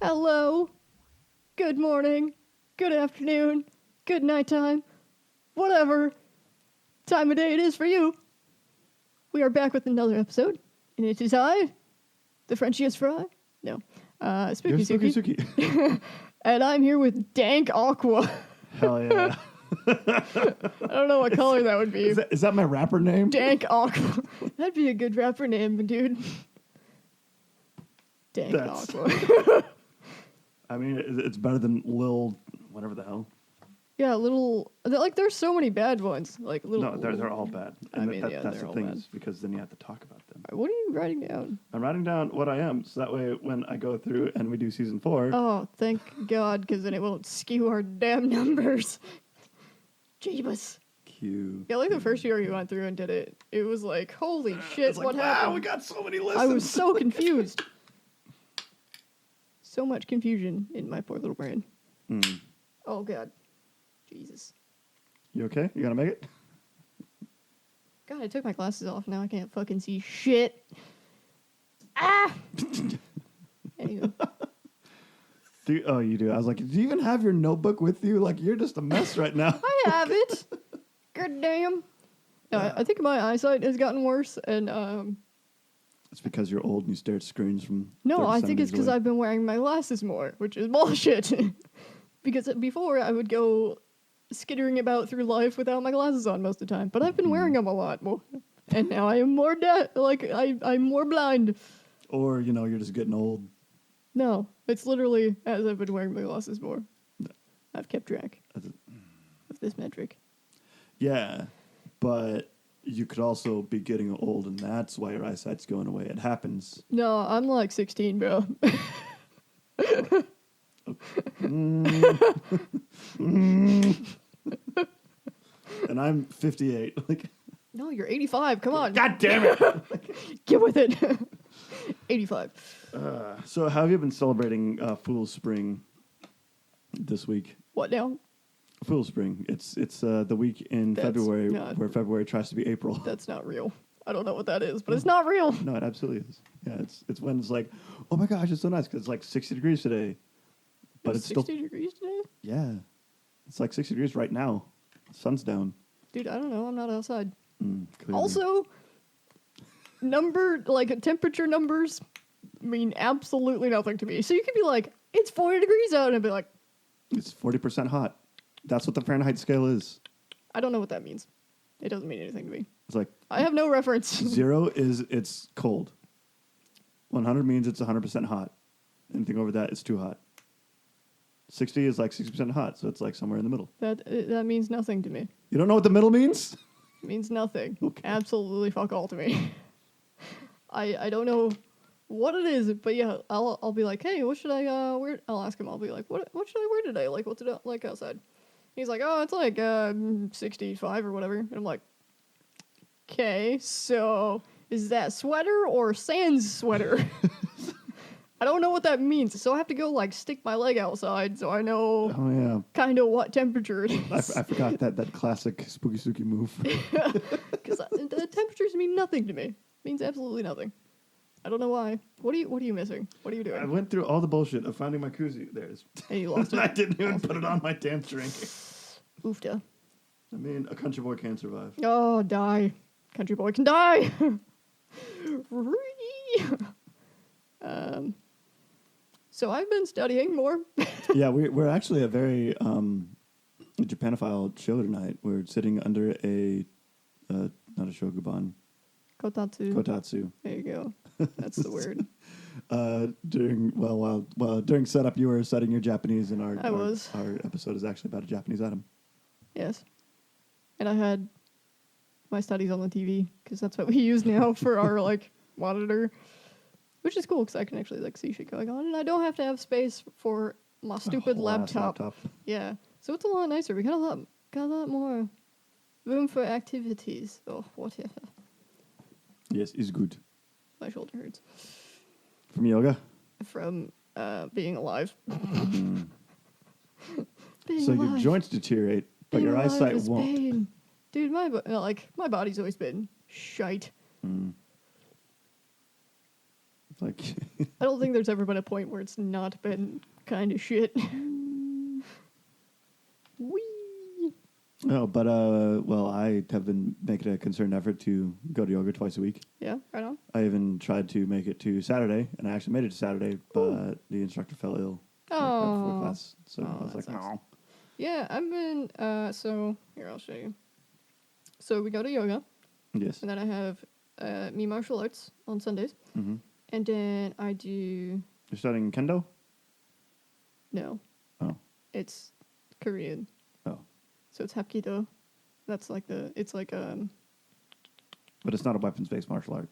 Hello, good morning, good afternoon, good nighttime, whatever time of day it is for you. We are back with another episode, and it is I, the Frenchiest Fry. No, Spooky You're Suki. Suki. And I'm here with Dank Aqua. Hell yeah. I don't know what color that would be. Is that my rapper name? Dank Aqua. That'd be a good rapper name, dude. Dank Aqua. I mean, it's better than Lil whatever the hell. Yeah, there's so many bad ones. Like little. No, they're all bad. I And mean, yeah, that's they're the all thing bad. is because then you have to talk about them. What are you writing down? I'm writing down what I am, so that way when I go through and we do season 4. Oh, thank God, because then it won't skew our damn numbers. Jeebus. Q. Yeah, like the first year you went through and did it, it was like, holy shit, It's like, what wow, happened? we got so many listens. I was so confused. So much confusion in my poor little brain. Mm. Oh, God. Jesus. You okay? You gonna make it? God, I took my glasses off. Now I can't fucking see shit. Ah! Anyway. You do. I was like, do you even have your notebook with you? Like, you're just a mess right now. I have it. Good damn. No, I think my eyesight has gotten worse, and It's because you're old and you stare at screens from. no, 30 I think it's because centimeters away. I've been wearing my glasses more, which is bullshit. Because before I would go skittering about through life without my glasses on most of the time, but I've been wearing them a lot more, and now I am more I'm more blind. Or you're just getting old. No, it's literally as I've been wearing my glasses more. I've kept track of this metric. Yeah, but you could also be getting old, and that's why your eyesight's going away. It happens. No, I'm like 16, bro. And I'm 58. Like, No, you're 85. Come on. God damn it! Get with it. 85. So, how have you been celebrating Fool's Spring this week? What now? Fool's Spring. It's the week in That's February not- where February tries to be April. That's not real. I don't know what that is, but it's not real. No, it absolutely is. Yeah, it's when it's like, oh my gosh, it's so nice because it's like 60 degrees today. But it's 60 still, degrees today? yeah, it's like 60 degrees right now. Sun's down. Dude, I don't know. I'm not outside. Clearly. Also, temperature numbers mean absolutely nothing to me. So you could be like, it's 40 degrees out, and I'd be like, It's 40% hot. That's what the Fahrenheit scale is. I don't know what that means. It doesn't mean anything to me. It's like I have no reference. 0 is it's cold. 100 means it's 100% hot. Anything over that is too hot. 60 is like 60% hot, so it's like somewhere in the middle. That means nothing to me. You don't know what the middle means? It means nothing. Okay. Absolutely fuck all to me. I don't know what it is, but yeah, I'll be like, hey, what should I wear? I'll ask him. I'll be like, what should I wear today? Like, what's it like outside? He's like, oh, it's like 65 or whatever. And I'm like, okay, so is that sweater or sans sweater? I don't know what that means, so I have to go like stick my leg outside so I know Oh, yeah. kind of what temperature it I is. forgot that classic Spooky Suki move. Because the temperatures mean nothing to me. It means absolutely nothing. I don't know why. What are you missing? What are you doing? I went through all the bullshit of finding my koozie. There it is. And you lost it. I didn't even put it on my damn drink. Oofta. I mean, a country boy can survive. Oh, die. Country boy can die. So I've been studying more. Yeah, we're actually a very Japanophile show tonight. We're sitting under a not a shoguban, kotatsu. There you go. That's the word. During setup, you were studying your Japanese, and I was. Our episode is actually about a Japanese item. Yes. And I had my studies on the TV because that's what we use now for our monitor, which is cool because I can actually see shit going on, and I don't have to have space for my stupid laptop. Yeah, so it's a lot nicer. We got a lot more room for activities. Oh, whatever. Yes, it's good. My shoulder hurts From yoga. from being alive. Mm. Being So alive. your joints deteriorate, but Being your alive eyesight is won't. pain. Dude, my body's always been shite. Mm. Like, I don't think there's ever been a point where it's not been kind of shit. Wee. oh, but well, I have been making a concerted effort to go to yoga twice a week. Yeah, right on. I even tried to make it to Saturday, and I actually made it to Saturday, but the instructor fell ill right before Oh. class, so Oh, I was that like, sucks. no. Yeah, I've been, so, here, I'll show you. So we go to yoga, Yes. and then I have me martial arts on Sundays, Mm-hmm. and then I do, You're studying kendo? no, Oh. it's Korean. Oh. So it's Hapkido. That's like But it's not a weapons-based martial art.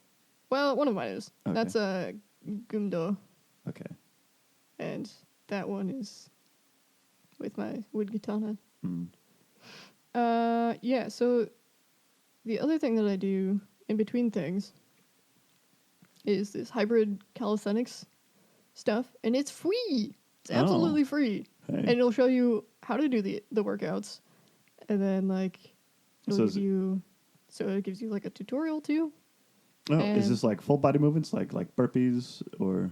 well, one of mine is. Okay. That's Gumdo, Okay. and that one is with my wood katana. Mm. Yeah, so the other thing that I do in between things is this hybrid calisthenics stuff, and it's free. It's absolutely free. Hey. And it'll show you how to do the workouts, and then like it'll So give you, so it gives you like a tutorial too. Oh, is and- this like full body movements, like burpees, or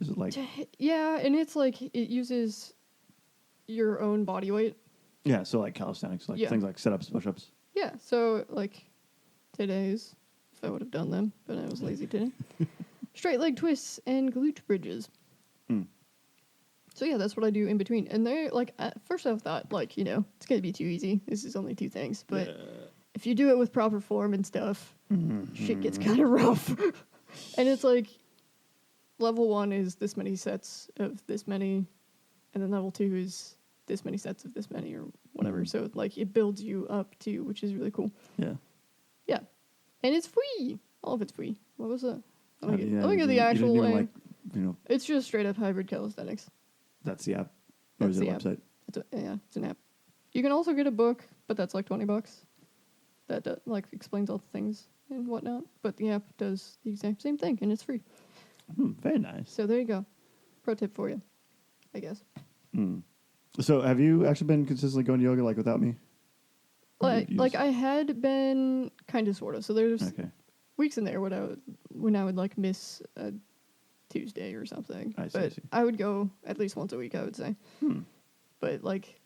is it like Yeah, and it's like it uses your own body weight. yeah, so like calisthenics, like Yeah. things like sit-ups, push-ups. Yeah, so like today's, if I would have done them, but I was lazy today. Straight leg twists and glute bridges. Mm. So yeah, that's what I do in between. And they're like, at first I thought like, it's gonna be too easy. This is only 2 things, but if you do it with proper form and stuff, shit gets kind of rough. And it's like, level 1 is this many sets of this many, and then level 2 is this many sets of this many or whatever. Mhm. So like it builds you up too, which is really cool. Yeah. Yeah, and it's free. All of it's free. What was it? Let me Yeah, get the you actual didn't even, name. like, It's just straight up hybrid calisthenics. that's the app. Or That's is it the a app. website? It's an app. You can also get a book, but that's like $20. That like explains all the things and whatnot. But the app does the exact same thing, and it's free. Very nice. So there you go. Pro tip for you, I guess. Mm. So have you actually been consistently going to yoga like without me? Or you Like just- I had been kind of sort of. So there's Okay. weeks in there when I would like miss a Tuesday or something. I see, But I see. I would go at least once a week, I would say. But like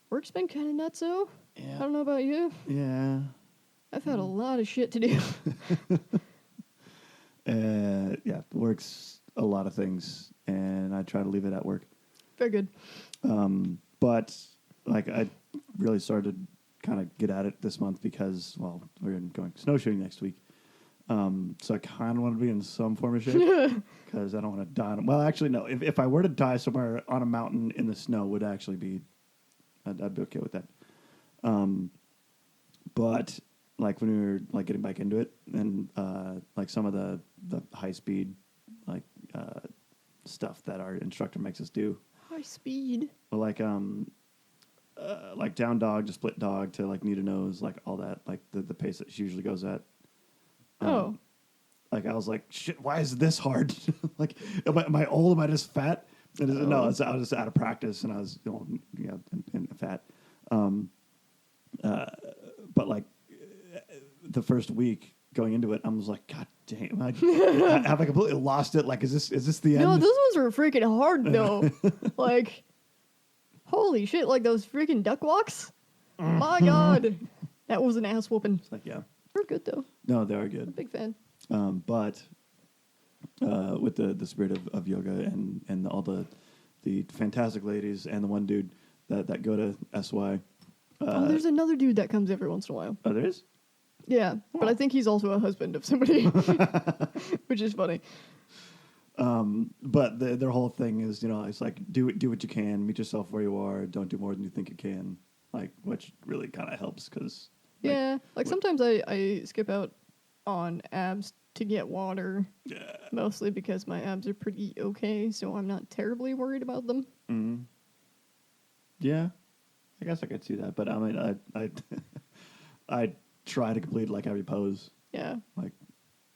work's been kind of nutso. I Yeah. don't know about you. Yeah. I've had a lot of shit to do. Yeah, work's a lot of things, and I try to leave it at work. Very good. But like I really started to kind of get at it this month because, well, we're going snowshoeing next week. So I kind of want to be in some form of shape because I don't want to die. Well, actually, no. If I were to die somewhere on a mountain in the snow, would actually be, I'd be okay with that. But like when we were like getting back into it, and like some of the high speed stuff that our instructor makes us do, High speed. well, like down dog to split dog to like knee to nose, like all that, like the pace that she usually goes at. Oh. Like I was like, shit, why is this hard? Like, am I old? Am I just fat? And no, I was just out of practice, and I was and fat. But like the first week going into it, I was like, God damn, have I completely lost it? Like, is this the end? No, those ones were freaking hard though. Like, holy shit! Like those freaking duck walks. My God, that was an ass whooping. It's like, yeah, They're good though. no, they are I'm a good. big fan. But with the spirit of yoga and all the fantastic ladies and the one dude that go to SY. There's another dude that comes every once in a while. Oh, there is? Yeah, but I think he's also a husband of somebody, which is funny. But their whole thing is, it's like, do what you can, meet yourself where you are, don't do more than you think you can, like, which really kind of helps because. Yeah, like sometimes I skip out on abs to get water, mostly because my abs are pretty okay, so I'm not terribly worried about them. Mm-hmm. Yeah, I guess I could see that, but I mean, I try to complete like every pose. Yeah. Like,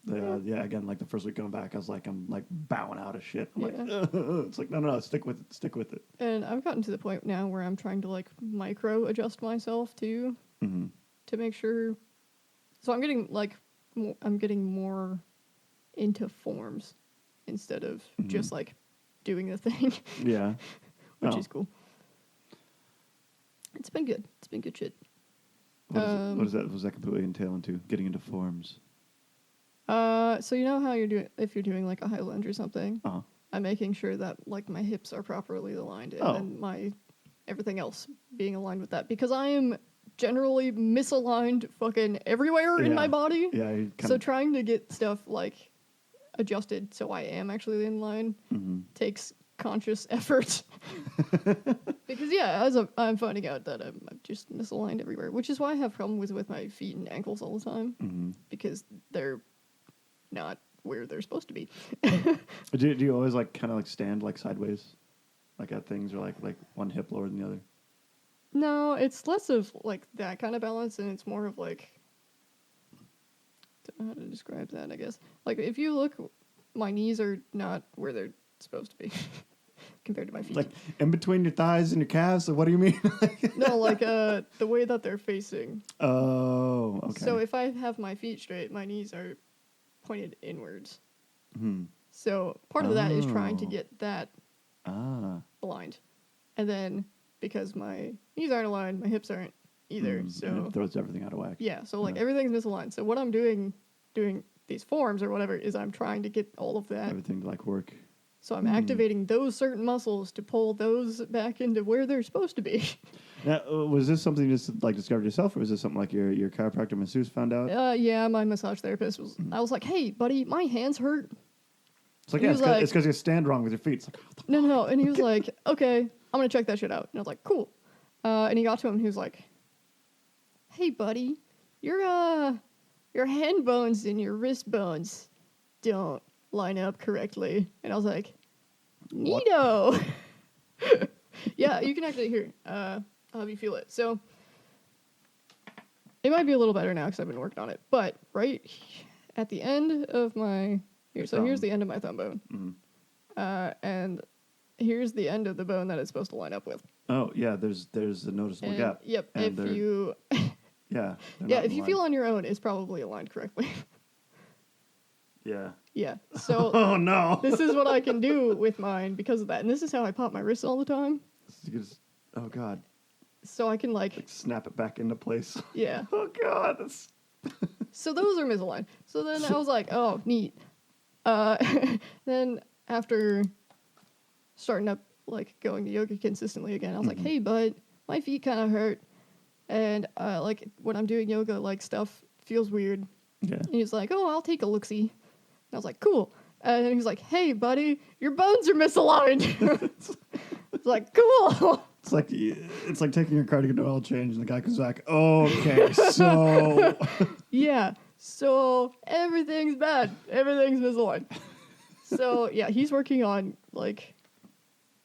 Yeah, again, like the first week going back, I'm like bowing out of shit. I'm like, Yeah. it's like, no, stick with it. And I've gotten to the point now where I'm trying to like micro adjust myself too Mm-hmm. to make sure. So I'm getting like I'm getting more into forms instead of just like doing the thing, Yeah. which is cool. It's been good. It's been good shit. What is that? What does that completely entail into getting into forms? So you know how if you're doing like a high lunge or something, Uh-huh. I'm making sure that like my hips are properly aligned and then my everything else being aligned with that because I am generally misaligned fucking everywhere in my body. Yeah. So trying to get stuff like adjusted so I am actually in line takes conscious effort. Because as I'm finding out that I'm just misaligned everywhere, which is why I have problems with my feet and ankles all the time because they're not where they're supposed to be. Do you always like kind of like stand like sideways, like at things, or like one hip lower than the other? No, it's less of like that kind of balance, and it's more of like, don't know how to describe that. I guess like if you look, my knees are not where they're supposed to be compared to my feet. Like in between your thighs and your calves. So what do you mean? No, like the way that they're facing. Oh, okay. So if I have my feet straight, my knees are pointed inwards. So part of that is trying to get that aligned. And then because my knees aren't aligned, my hips aren't either. So and it throws everything out of whack. Yeah, so like everything's misaligned. So what I'm doing these forms or whatever is I'm trying to get all of that. Everything to like work. So I'm activating those certain muscles to pull those back into where they're supposed to be. Now, was this something you just like discovered yourself, or was this something like your chiropractor masseuse found out? Yeah, my massage therapist was. I was like, "Hey, buddy, my hands hurt." It's like, And it's because you stand wrong with your feet. It's like, no, and he was like, "Okay, I'm gonna check that shit out." And I was like, "Cool." And he got to him, and he was like, "Hey, buddy, your hand bones and your wrist bones don't line up correctly." And I was like, "Neato." Yeah, you can actually hear. I'll have you feel it. So it might be a little better now because I've been working on it. But right at the end of my here's the end of my thumb bone, and here's the end of the bone that it's supposed to line up with. Oh yeah, there's a noticeable gap. Yep. And if you if you feel on your own, it's probably aligned correctly. Yeah. Yeah. So oh no. This is what I can do with mine because of that, and this is how I pop my wrists all the time. Oh god. So I can like snap it back into place. Yeah. Oh god. That's So those are misaligned. So then I was like, oh, neat. Then after starting up, like going to yoga consistently again, I was like, hey, bud, my feet kind of hurt. And like when I'm doing yoga, like stuff feels weird. Yeah. And he's like, oh, I'll take a look-see. And I was like, cool. And then he's like, hey, buddy, your bones are misaligned. It's like, cool. It's like taking your car to get an oil change, and the guy comes back, okay, so... Yeah, so everything's bad. Everything's misaligned. So, yeah, he's working on, like...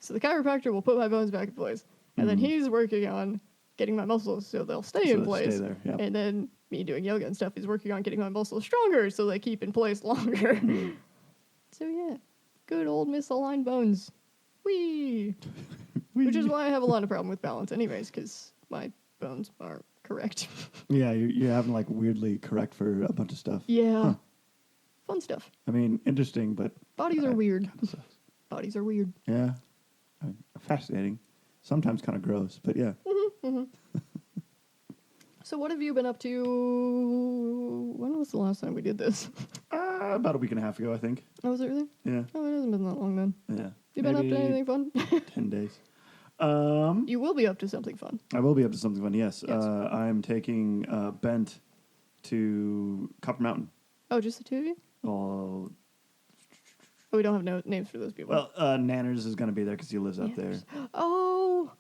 So the chiropractor will put my bones back in place. And then he's working on getting my muscles so they'll stay in place. Stay there, yep. And then me doing yoga and stuff is working on getting my muscles stronger so they keep in place longer. So, yeah, good old misaligned bones. Whee! Which is why I have a lot of problem with balance anyways, because my bones aren't correct. Yeah, you're having like weirdly correct for a bunch of stuff. Yeah. Huh. Fun stuff. I mean, interesting, but... Bodies are weird. Bodies are weird. Yeah. Fascinating. Sometimes kind of gross, but yeah. So what have you been up to? When was the last time we did this? About a week and a half ago, I think. Oh, was it really? Yeah. Oh, it hasn't been that long then. Yeah. You been up to anything fun? 10 days. You will be up to something fun. I will be up to something fun, yes. Yes. I'm taking Bent to Copper Mountain. Oh, just the two of you? Oh, we don't have names for those people. well, Nanners is going to be there because he lives out there. Oh,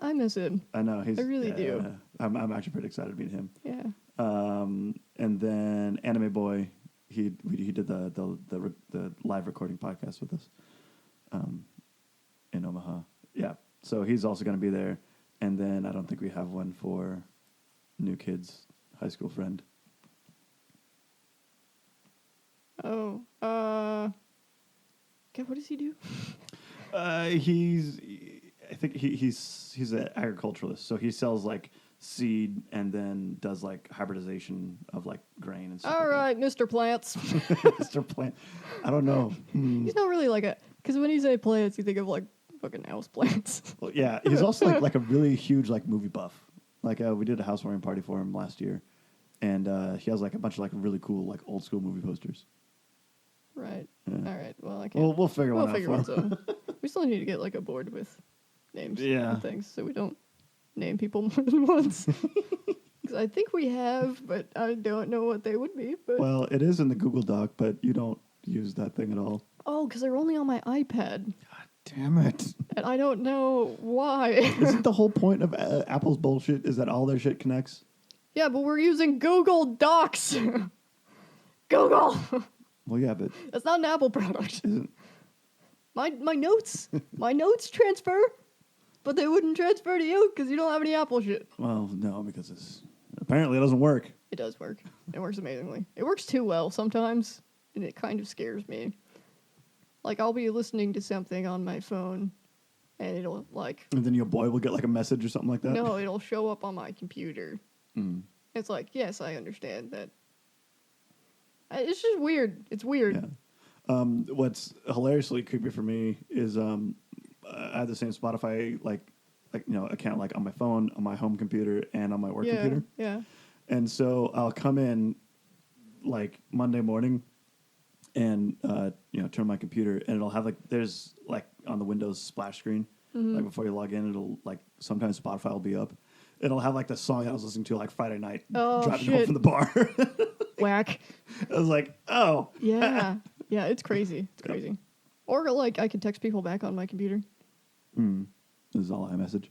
I miss him. I know. I really do. I'm actually pretty excited to meet him. Yeah. And then Anime Boy, he did the live recording podcast with us in Omaha. Yeah. So he's also going to be there. And then I don't think we have one for New Kid's high school friend. Oh. God, what does he do? I think he's an agriculturalist, so he sells like seed and then does like hybridization of like grain and stuff. All like right, Mr. Plants. that. Mr. Plant. I don't know. He's not really like a, because when you say plants, you think of like fucking house plants. Well, yeah, he's also like a really huge like movie buff. Like we did a housewarming party for him last year, and he has like a bunch of like really cool like old school movie posters. Right. Yeah. All right. Well, I can't. We'll figure one out. Figure one out. We still need to get like a board with names and things so we don't name people more than once. Because I think we have, but I don't know what they would be. But Well, it is in the Google Doc, but you don't use that thing at all. oh, because they're only on my iPad. God damn it. And I don't know why. Isn't the whole point of Apple's bullshit is that all their shit connects? Yeah, but we're using Google Docs. Google. Well, yeah, but That's not an Apple product. isn't... My notes transfer, but they wouldn't transfer to you because you don't have any Apple shit. Well, no, because apparently it doesn't work. It does work. It works amazingly. It works too well sometimes, and it kind of scares me. Like, I'll be listening to something on my phone, and it'll, like... And then your boy will get like a message or something like that? No, it'll show up on my computer. Mm. It's like, yes, I understand that. It's just weird. It's weird. Yeah. What's hilariously creepy for me is I have the same Spotify account like on my phone, on my home computer, and on my work computer. Yeah. And so I'll come in like Monday morning and turn my computer, and it'll have like there's like on the Windows splash screen, like before you log in, it'll like sometimes Spotify will be up. It'll have like the song I was listening to like Friday night driving home from the bar. Whack. I was like, oh. Yeah. Yeah, it's crazy. It's crazy. Or like I can text people back on my computer. This is all iMessage.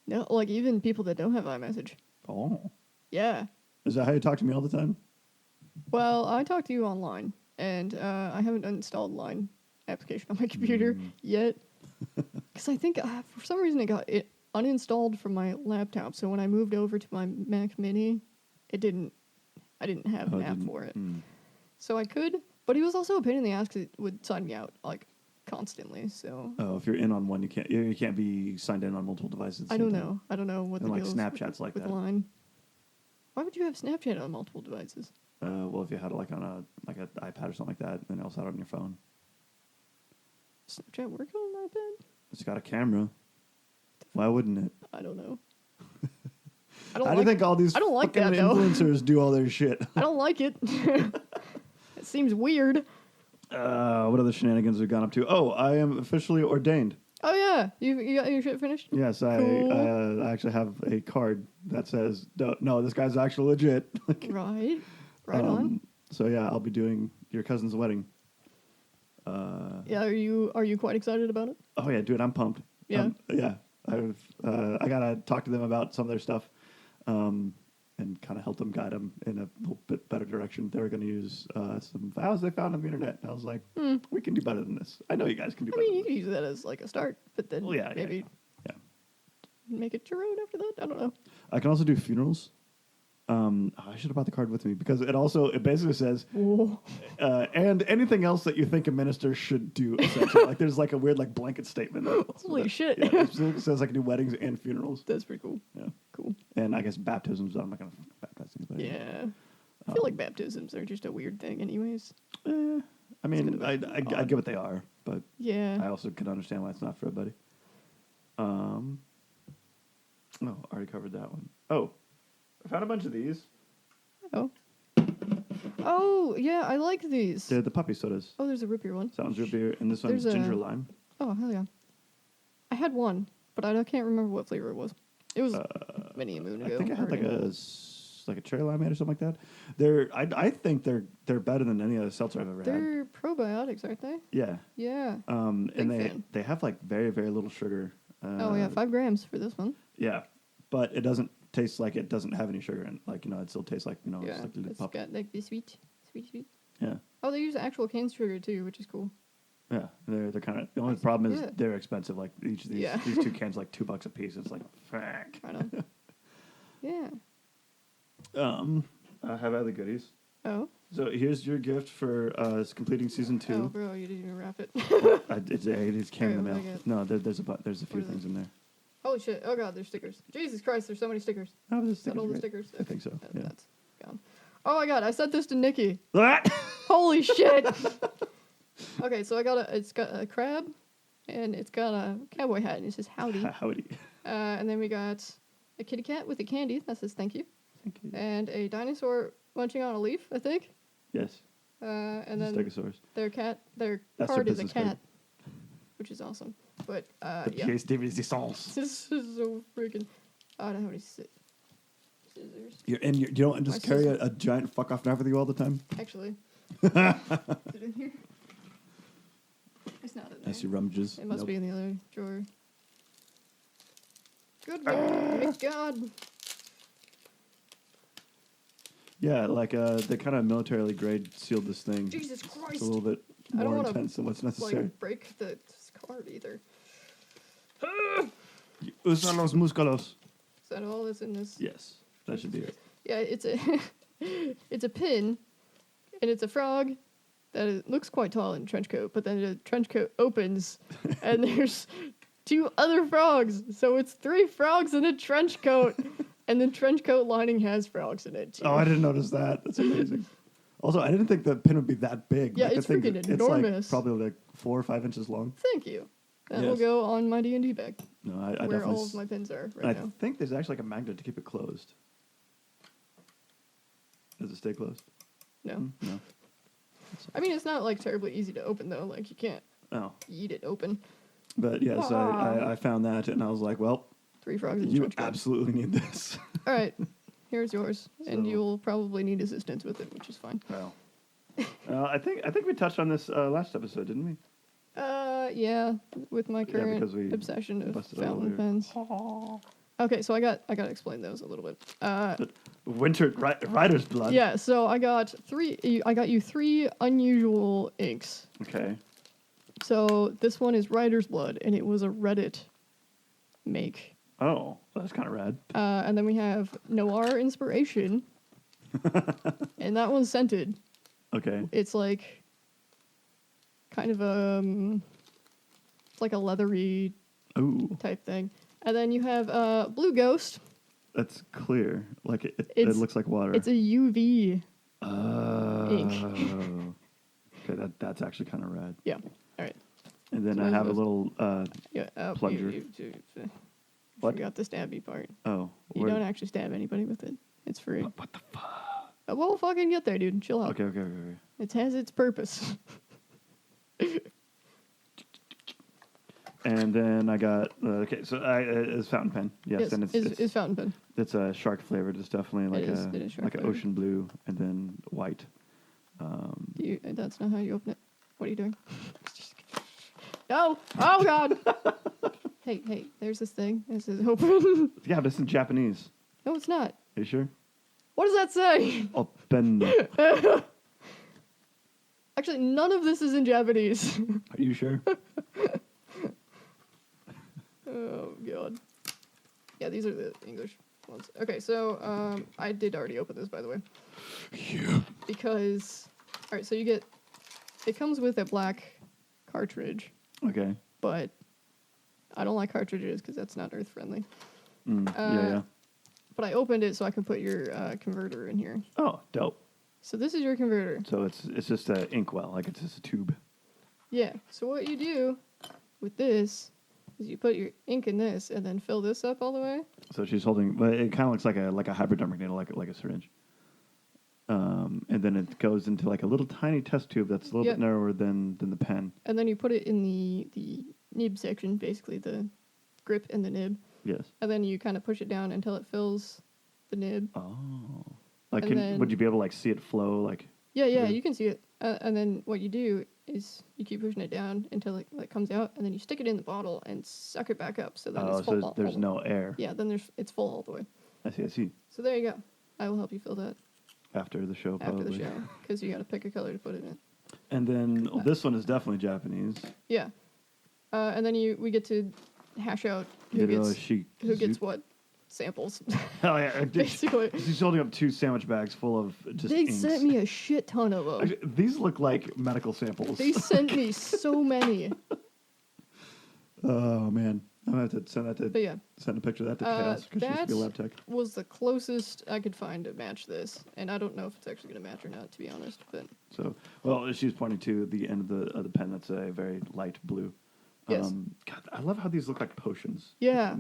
No, like even people that don't have iMessage. Oh. Yeah. Is that how you talk to me all the time? Well, I talk to you online, and I haven't installed Line application on my computer yet. Because I think for some reason it got uninstalled from my laptop. So when I moved over to my Mac Mini, I didn't have an app for it. So I could, but he was also a pain in the ass because it would sign me out like constantly. So if you're in on one, you can't be signed in on multiple devices. I don't know. I don't know what and the like deal is Snapchat's like with that. Line. Why would you have Snapchat on multiple devices? Well, if you had it like on an iPad or something like that, then also had it on your phone. Snapchat work on an iPad? It's got a camera. Why wouldn't it? I don't know. How do you think all these I don't like fucking that, though. influencers do all their shit? I don't like it. It seems weird. What other shenanigans we've gone up to? Oh, I am officially ordained. Oh yeah, you got your shit finished? Yes, Cool. I actually have a card that says, no, this guy's actually legit. Right on. So yeah, I'll be doing your cousin's wedding. Yeah, are you quite excited about it? Oh yeah, dude, I'm pumped. Yeah. Yeah. I gotta talk to them about some of their stuff, and kind of help them guide them in a little bit better direction. They were going to use some vows they found on the internet, and I was like, we can do better than this. I know you guys can do I better. mean, you than could use that as like a start, but then maybe make it your own after that. I don't know. I can also do funerals. I should have brought the card with me because it basically says, and anything else that you think a minister should do. Essentially, like there's like a weird like blanket statement. Holy shit! Yeah, it specifically says I can do weddings and funerals. That's pretty cool. Yeah, cool. And I guess baptisms. I'm not gonna baptize anybody. Yeah, I feel like baptisms are just a weird thing, anyways. I mean, I get what they are, but I also can understand why it's not for everybody. I already covered that one. Oh. I found a bunch of these. Oh, yeah, I like these. They're the puppy sodas. Oh, there's a root beer one. That one's root beer, and this one's ginger lime. Oh, hell yeah. I had one, but I can't remember what flavor it was. It was many a moon ago. I think I had like a cherry limeade or something like that. I think they're better than any other seltzer I've ever had. They're probiotics, aren't they? Yeah. Yeah. And they have like very, very little sugar. 5 grams for this one. Yeah, but it doesn't taste like it doesn't have any sugar in it. Like, it still tastes like, it's like it's got like the sweet. Yeah. Oh, they use actual cane sugar too, which is cool. Yeah, they're kind of, the only problem is they're expensive. Like each of these two cans like $2 a piece. It's like, fuck. Right on. Yeah. I have other goodies. Oh. So here's your gift for completing season 2. Oh, bro, you didn't even wrap it. It came in the Alright, mail. what do No, there's a few What is things it? in there. Holy shit. Oh, God, there's stickers. Jesus Christ, there's so many stickers. Oh, there's Is that all the stickers. stickers? I think so. Yeah. That's gone. Oh, my God, I sent this to Nikki. Right? Holy shit. Okay, so it's got a crab, and it's got a cowboy hat, and it says howdy. Howdy. And then we got a kitty cat with a candy that says thank you. Thank you. And a dinosaur munching on a leaf, I think. Yes. And then Stegosaurus. their That's card their is a business cat, card. which is awesome. But The yeah, pièce de résistance. this is so freaking. I don't know how many scissors. You don't just My carry scissors. a giant fuck off knife with you all the time? Actually, is it in here? It's not in there. I see rummages. It must Nope. be in the other drawer. Good my God. Yeah, like they kind of militarily grade sealed this thing. Jesus It's Christ. a little bit I don't more wanna, intense than what's necessary. Like break this card either. Usan los músculos. Is that all that's in this? Yes, that should be it. Yeah, it's a it's a pin, and it's a frog that looks quite tall in a trench coat. But then the trench coat opens, and there's 2 other frogs. So it's 3 frogs in a trench coat, and the trench coat lining has frogs in it too. Oh, I didn't notice that. That's amazing. Also, I didn't think the pin would be that big. Yeah, Like, it's I think freaking It's like enormous. probably like 4 or 5 inches long. Thank you. That will Yes. go on my D&D bag, No, I where definitely. all of my pins are I right now. think there's actually like a magnet to keep it closed. Does it stay closed? No, No. I mean it's not like terribly easy to open though. Like you can't Oh, eat it open. but yes, I found that and I was like, well, 3 frogs in a you trench coat. absolutely need this. All right, here's yours, and So- you'll probably need assistance with it, which is fine. Well, I think we touched on this last episode, didn't we? Yeah, with my current because we obsession of busted out fountain earlier. pens. Okay, so I got to explain those a little bit. Winter Rider's Blood. Yeah, so I got you 3 unusual inks. Okay. So this one is Writer's Blood, and it was a Reddit make. Oh, that's kind of rad. And then we have Noir Inspiration, and that one's scented. Okay. It's like kind of it's like a leathery Ooh, type thing. And then you have Blue Ghost. that's clear. Like it It's- looks like water. It's a UV. Oh. ink. Okay, that's actually kind of rad. Yeah. All right. And then So I have a those- little. Yeah. Plunger. You What? forgot the stabby part. Oh. You where- don't actually stab anybody with it. It's free. What the fuck? We'll fucking get there, dude. Chill out. Okay. It has its purpose. And then I got so it's fountain pen. Yes, and it's fountain pen. it's a shark flavored. It's definitely like It is shark like an flavored. ocean blue and then white. That's not how you open it. What are you doing? No! Oh god! Hey, there's this thing. This is open. Yeah, but it's in Japanese. No, it's not. Are you sure? What does that say? Open. Actually, none of this is in Japanese. Are you sure? Oh god. Yeah, these are the English ones. Okay, so I did already open this, by the way. Yeah. Because, all right, so it comes with a black cartridge, Okay. but I don't like cartridges because that's not earth friendly. Yeah. But I opened it so I can put your converter in here. Oh, dope. So this is your converter. So it's just an inkwell, like it's just a tube. Yeah. So what you do with this is you put your ink in this and then fill this up all the way. So she's holding, but it kind of looks like a hypodermic needle, like a syringe. And then it goes into like a little tiny test tube that's a little bit narrower than the pen. And then you put it in the nib section, basically the grip and the nib. Yes. And then you kind of push it down until it fills the nib. Oh. Like, And then- would you be able to like see it flow? Like, Yeah, Mhm. you can see it. And then what you do is you keep pushing it down until it like comes out, and then you stick it in the bottle and suck it back up so that it's full. so there's no air. Yeah, then it's full all the way. I see. So there you go. I will help you fill that After the show, after probably. the show because you got to pick a color to put it in. And then this one is definitely Japanese. Yeah. And then we get to hash out who Hiro gets Shi- what samples. Oh yeah, Basically. he's holding up 2 sandwich bags full of just They inks. sent me a shit ton of them. Actually, these look like medical samples. They sent me so many. Oh man, I'm gonna have to send that to. But yeah. Send a picture of that to Chaos because she used to be a lab tech. Was the closest I could find to match this, and I don't know if it's actually going to match or not, to be honest. But so, well, she's pointing to the end of the pen. That's a very light blue. Yes. God, I love how these look like potions. Yeah,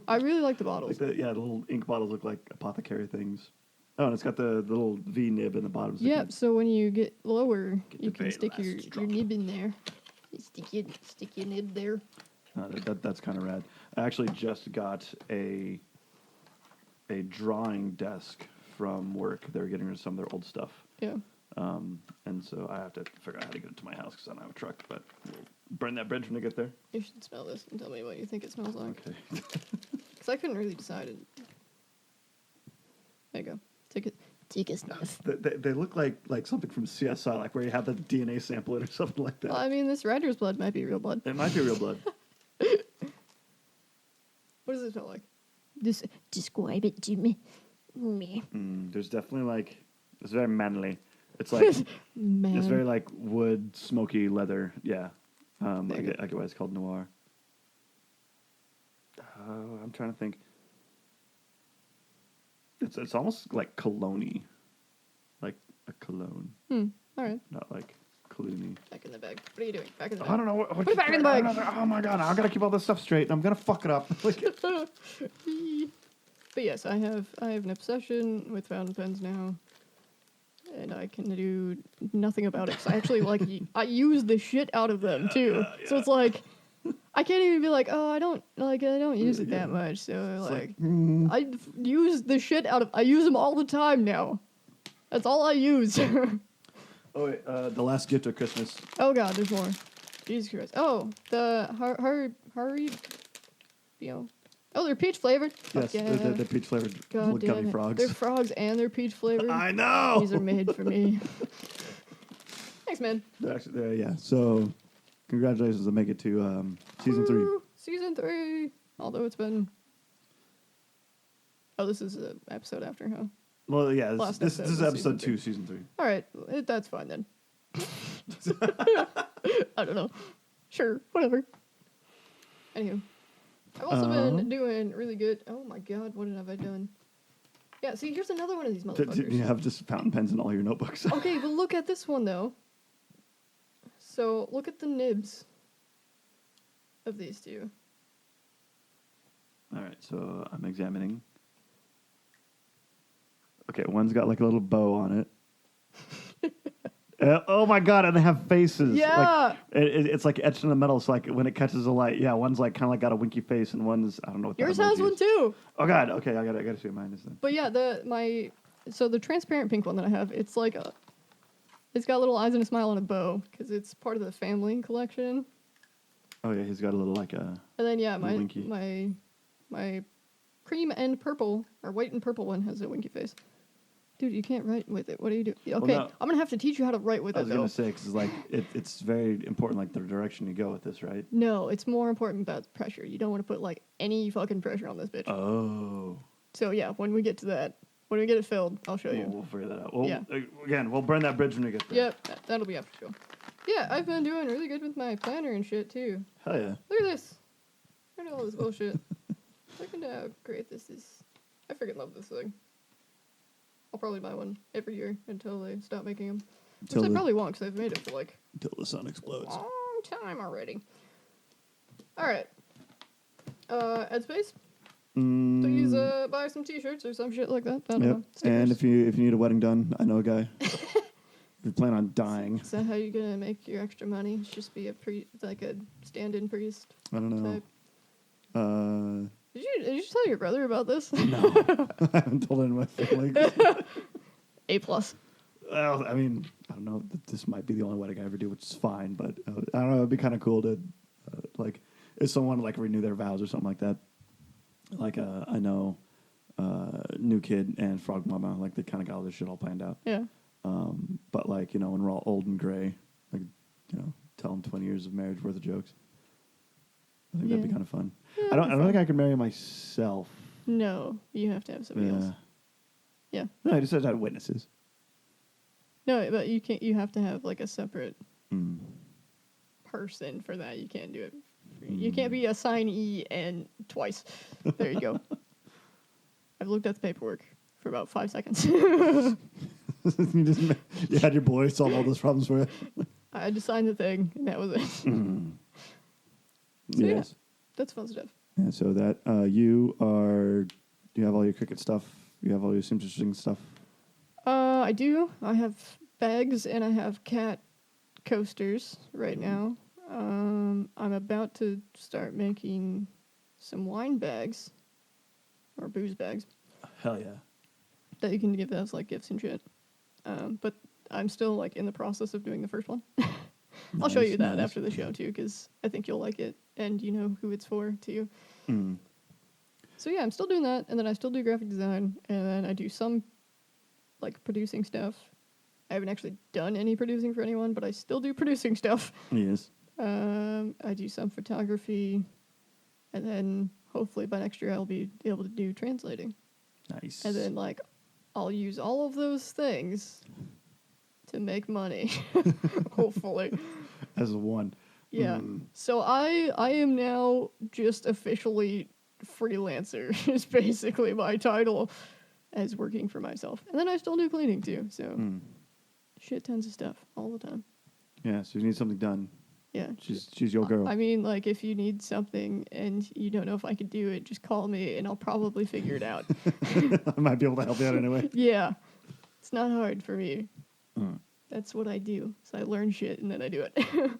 I really like the bottles. Like the little ink bottles look like apothecary things. Oh, and it's got the little V nib in the bottom. Yep. So when you get lower, you the can very stick your last drop. nib in there. Stick your nib there. That's kind of rad. I actually just got a drawing desk from work. They're getting rid of some of their old stuff. Yeah. And so I have to figure out how to get it to my house because I don't have a truck. But we'll burn that bridge when I get there. You should smell this and tell me what you think it smells like. Okay. Because I couldn't really decide. There you go. Take a sniff. They look like something from CSI, like where you have the DNA sample it or something like that. Well, I mean, this Rider's blood might be real blood. It might be real blood. What does it smell like? Describe it to me. Me. There's definitely it's very manly. It's like Man. it's very like wood, smoky leather. Yeah, I There you get why it's called noir. I'm trying to think. It's almost like cologne-y. Like a cologne, All right. not like cologne-y. Back in the bag. What are you doing? Back in the I bag. don't know. What Put it back in the bag. Oh my god! I gotta keep all this stuff straight. I'm gonna fuck it up. But yes, I have an obsession with fountain pens now, and I can do nothing about it. 'Cause I actually I use the shit out of them too. Yeah. So it's like I can't even be like, oh, I don't use it that much. So I use the shit out of. I use them all the time now. That's all I use. Oh wait, the last gift of Christmas. Oh god, there's more. Jesus Christ. Oh, the hurry, Oh, they're peach flavored. Yes, yeah. they're peach flavored little gummy frogs. They're frogs and they're peach flavored. I know. These are made for me. Thanks, man. They're actually, yeah. So, congratulations to make it to season 3. Season 3. Although it's been. Oh, this is an episode after, huh? Well, yeah. This episode is was episode season 2, season 3. All right, that's fine then. I don't know. Sure, whatever. Anywho, I've also been doing really good. Oh my god, what have I done? Yeah, see, here's another one of these motherfuckers. You have just fountain pens in all your notebooks. Okay, but look at this one though. So look at the nibs of these two. All right, so I'm examining. Okay, one's got like a little bow on it. Oh my god, and they have faces. Yeah. Like, it's like etched in the metal, so like when it catches the light, yeah, one's like kind of like got a winky face, and one's I don't know what. Yours that has emoji one is. too. Oh god, okay, I gotta see what mine is then. But yeah, so the transparent pink one that I have, it's like it's got little eyes and a smile and a bow because it's part of the family collection. Oh yeah, he's got a little like a. And then yeah, winky. my cream and purple or white and purple one has a winky face. Dude, you can't write with it. What do you do? Okay, Well, no. I'm gonna have to teach you how to write with I it was though. gonna say because like it's very important like the direction you go with this, right? No, it's more important about the pressure. You don't want to put like any fucking pressure on this bitch. Oh. So yeah, when we get to that, when we get it filled, I'll show you. We'll figure that out. Well, Yeah. Again, we'll burn that bridge when we get there. Yep, that'll be after show. Yeah, I've been doing really good with my planner and shit too. Hell yeah. Look at this. Look at all this bullshit. Look at how great this is. I freaking love this thing. I'll probably buy one every year until they stop making them. Which I probably won't because I've made it for like Until the sun explodes. a long time already. Alright. Headspace? Please buy some t-shirts or some shit like that. I don't know. And Stickers. if you need a wedding done, I know a guy. If you plan on dying. Is that how you're gonna make your extra money? Just be a like a stand-in priest? I don't know. Type? Did you tell your brother about this? No. I haven't told anyone in my family. A+. Well, I mean, I don't know. This might be the only wedding I ever do, which is fine. But I don't know. It'd be kind of cool to, like, if someone like renew their vows or something like that. Like, I know, New Kid and Frog Mama, like they kind of got all this shit all planned out. Yeah. But like, when we're all old and gray, like, tell them 20 years of marriage worth of jokes. I think that'd be kind of fun. Yeah, I don't think I could marry myself No, you have to have somebody else. Yeah. No, I just said I had witnesses. No, but you can't. You have to have like a separate Mm. person for that. You can't do it. You can't be a signee and twice. There you go. I've looked at the paperwork for about 5 seconds. you had your boy solve all those problems for you. I had to sign the thing, and that was it. So Yes. That's fun stuff. Yeah, so that you have all your cricket stuff. You have all your interesting stuff. I do. I have bags and I have cat coasters right now. I'm about to start making some wine bags or booze bags Hell yeah. that you can give as like gifts and shit. But I'm still like in the process of doing the first one. I'll show you that after the show too, because I think you'll like it and you know who it's for too. Mm. So yeah, I'm still doing that, and then I still do graphic design, and then I do some like producing stuff. I haven't actually done any producing for anyone, but I still do producing stuff. Yes. I do some photography, and then hopefully by next year I'll be able to do translating. Nice. And then like I'll use all of those things to make money. Hopefully. As a one. Yeah. So I am now just officially freelancer is basically my title as working for myself. And then I still do cleaning too. So shit tons of stuff all the time. Yeah, so you need something done. Yeah. She's your girl. I mean, like, if you need something and you don't know if I could do it, just call me and I'll probably figure it out. I might be able to help you out anyway. Yeah. It's not hard for me. That's what I do. So I learn shit and then I do it.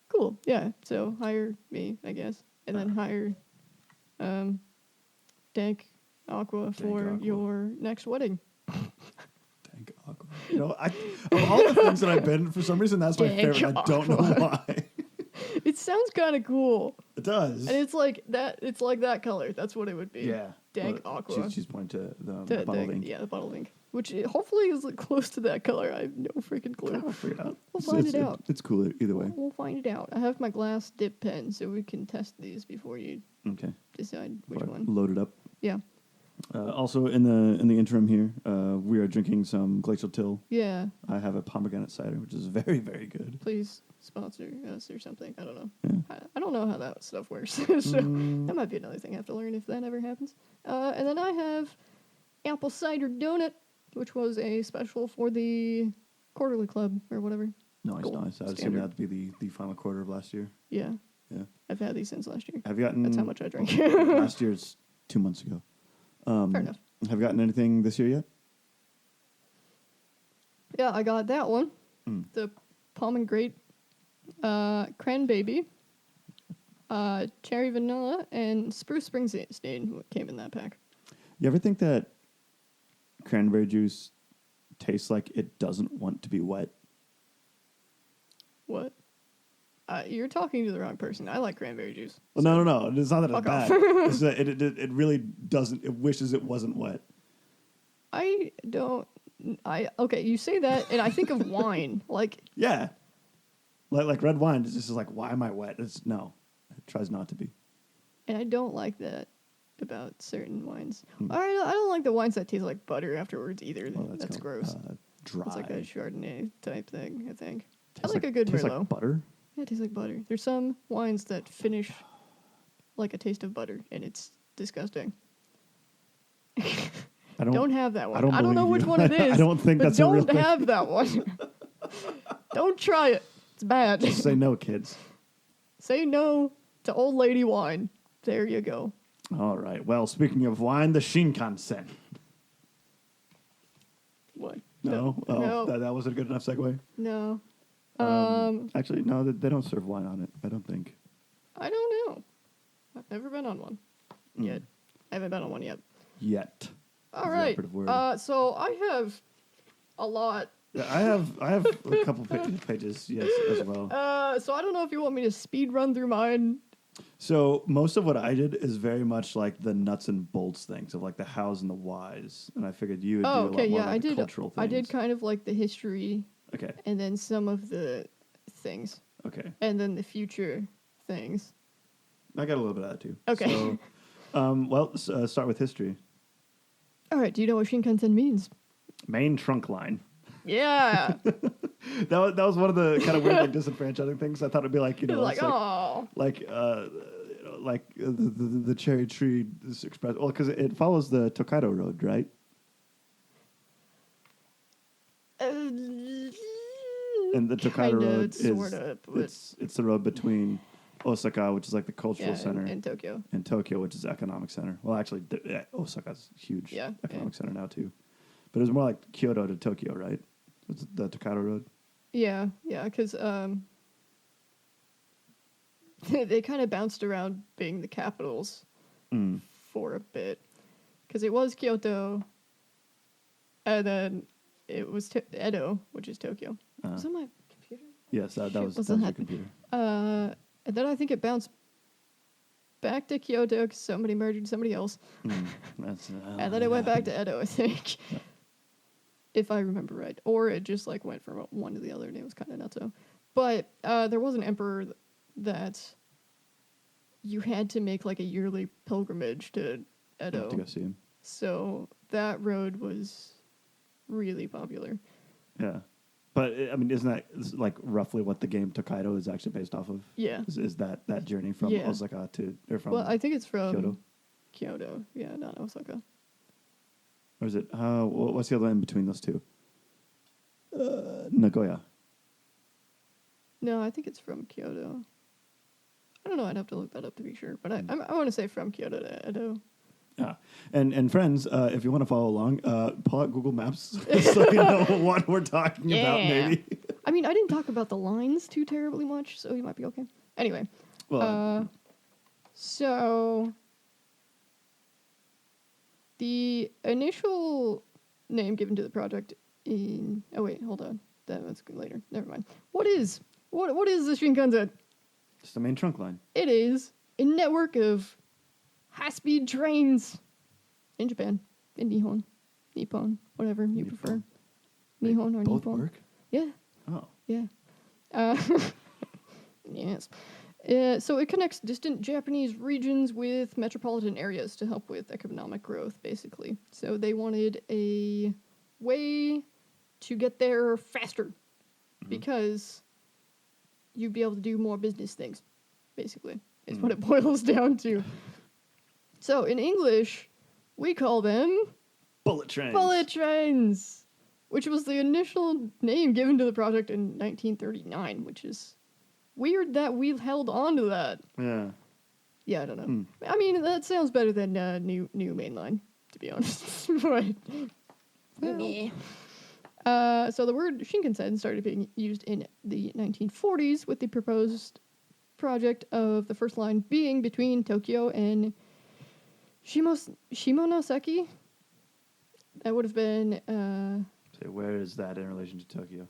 Cool. Yeah. So hire me, I guess. And then hire Dank Aqua for Aqua. your next wedding. Dank Aqua. You know, of all the things that I've been, for some reason, that's my Dank favorite. I don't know Aqua. why. It sounds kind of cool. It does. And it's like that. It's like that color. That's what it would be. Yeah. Dank Well, Aqua. She's pointing to the The- bottle of ink. Yeah, the bottle of ink. Which hopefully is like close to that color. I have no freaking clue. I'll figure it out. We'll find it out. It's cool either way. We'll find it out. I have my glass dip pen, so we can test these before you Okay. decide which Or one. Load it up. Yeah. Also, in the interim here, we are drinking some Glacial Till. Yeah. I have a pomegranate cider, which is very, very good. Please sponsor us or something. I don't know. Yeah. I don't know how that stuff works. So that might be another thing I have to learn if that ever happens. And then I have apple cider donut, which was a special for the quarterly club or whatever. Nice, Cool. nice. I would assume Standard. that to be the final quarter of last year. Yeah. Yeah. I've had these since last year. Have you gotten... That's how much I drink. last year's 2 months ago. Fair enough. Have you gotten anything this year yet? Yeah, I got that one. The pomegranate cranberry, cherry vanilla, and spruce Springsteen came in that pack. You ever think that cranberry juice tastes like it doesn't want to be wet? What? You're talking to the wrong person. I like cranberry juice. Well, no. It's not that it's Fuck bad. off. It's that it really doesn't. It wishes it wasn't wet. I don't. Okay, you say that, and I think of wine. Like, Yeah. Like red wine is just like, why am I wet? No. It tries not to be. and I don't like that about certain wines. I don't like the wines that taste like butter afterwards either. Well, That's called, gross. Dry. It's like a Chardonnay type thing, I think. I Tastes like a good tastes Merlot. like butter. Yeah, it tastes like butter. There's some wines that finish like a taste of butter, and it's disgusting. I Don't have that one. I don't know believe which you. one it is. I don't think but that's a real don't thing. have that one. Don't try it. It's bad. Just say no, kids. Say no to old lady wine. There you go. All right. Well, speaking of wine, the Shinkansen. What? No? No. That wasn't a good enough segue? No. Actually, no, they don't serve wine on it, I don't think. I don't know. I've never been on one yet. I haven't been on one yet. Yet. All Is the right. operative word. So I have a lot. Yeah, I have a couple pages, yes, as well. So I don't know if you want me to speed run through mine. So most of what I did is very much like the nuts and bolts things of like the hows and the whys, and I figured you would do a lot more like the cultural things. I did kind of like the history, Okay. and then some of the things, Okay. and then the future things. I got a little bit of that too. Okay. So Start with history. All right. Do you know what Shinkansen means? Main trunk line. Yeah. That was one of the kind of weird like disenfranchising things. I thought it'd be like It's like, it's oh. the cherry tree is express. Well, because it follows the Tokaido Road, right? And the Tokaido Road sorta, is it's the road between Osaka, which is like the cultural yeah, center, in Tokyo. and Tokyo, which is the economic center. Well, actually, Osaka's a huge economic center now too. But it was more like Kyoto to Tokyo, right? It's the Tokaido Road. Yeah, because they kind of bounced around being the capitals for a bit. Because it was Kyoto, and then it was Edo, which is Tokyo. Was that my computer? Yes, that was wasn't your happening. computer. And then I think it bounced back to Kyoto because somebody murdered somebody else. And then it went back to Edo, I think. Yeah. If I remember right. Or it just like went from one to the other and it was kind of nutso. But there was an emperor that you had to make like a yearly pilgrimage to Edo. To go see him. So that road was really popular. Yeah. But, I mean, isn't that like roughly what the game Tokaido is actually based off of? Yeah. Is that journey from Osaka or from Well, I think it's from Kyoto? Kyoto. Yeah, not Osaka. Or is it, what's the other one in between those two? Nagoya. No, I think it's from Kyoto. I don't know. I'd have to look that up to be sure. But I want to say from Kyoto to Edo. Yeah. And friends, if you want to follow along, pull out Google Maps so you know what we're talking about, maybe. I mean, I didn't talk about the lines too terribly much, so you might be okay. Anyway. Well, so the initial name given to the project in... Oh, wait, hold on. That's later. Never mind. What is the Shinkansen? it's the main trunk line. It is a network of high-speed trains in Japan, in Nippon, whatever you prefer. Nihon or Both Nippon. work? Yeah, Oh. yeah. Yes. So it connects distant Japanese regions with metropolitan areas to help with economic growth, basically. So they wanted a way to get there faster because you'd be able to do more business things, basically, is what it boils down to. So in English, we call them Bullet trains. bullet trains, which was the initial name given to the project in 1939, which is weird that we've held on to that. Yeah. Yeah, I don't know. I mean, that sounds better than new mainline, to be honest. But, so the word Shinkansen started being used in the 1940s with the proposed project of the first line being between Tokyo and Shimonoseki. That would have been... So where is that in relation to Tokyo?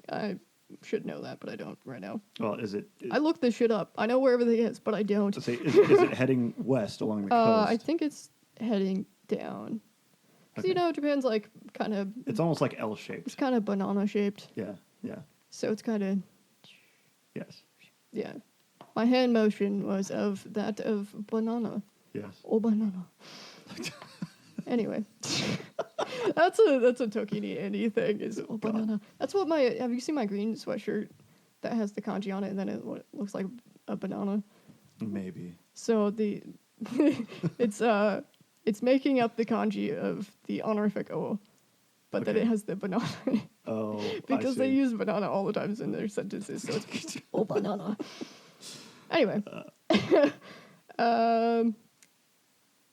I should know that, but I don't right now. Well, is it... I looked this shit up. I know where everything is, but I don't. Is it heading west along the coast? I think it's heading down. Because, Okay. Japan's like kind of... It's almost like L-shaped. It's kind of banana-shaped. Yeah, yeah, So it's kind of... yes, Yeah. My hand motion was of that of banana. yes. Oh, banana. Anyway. That's a Tokini Andy thing, is oh, banana. That's what have you seen my green sweatshirt that has the kanji on it and then it looks like a banana? Maybe. So it's making up the kanji of the honorific o, but then Okay. it has the banana. Oh, Because I they see. use banana all the times in their sentences, so it's oh banana. Anyway.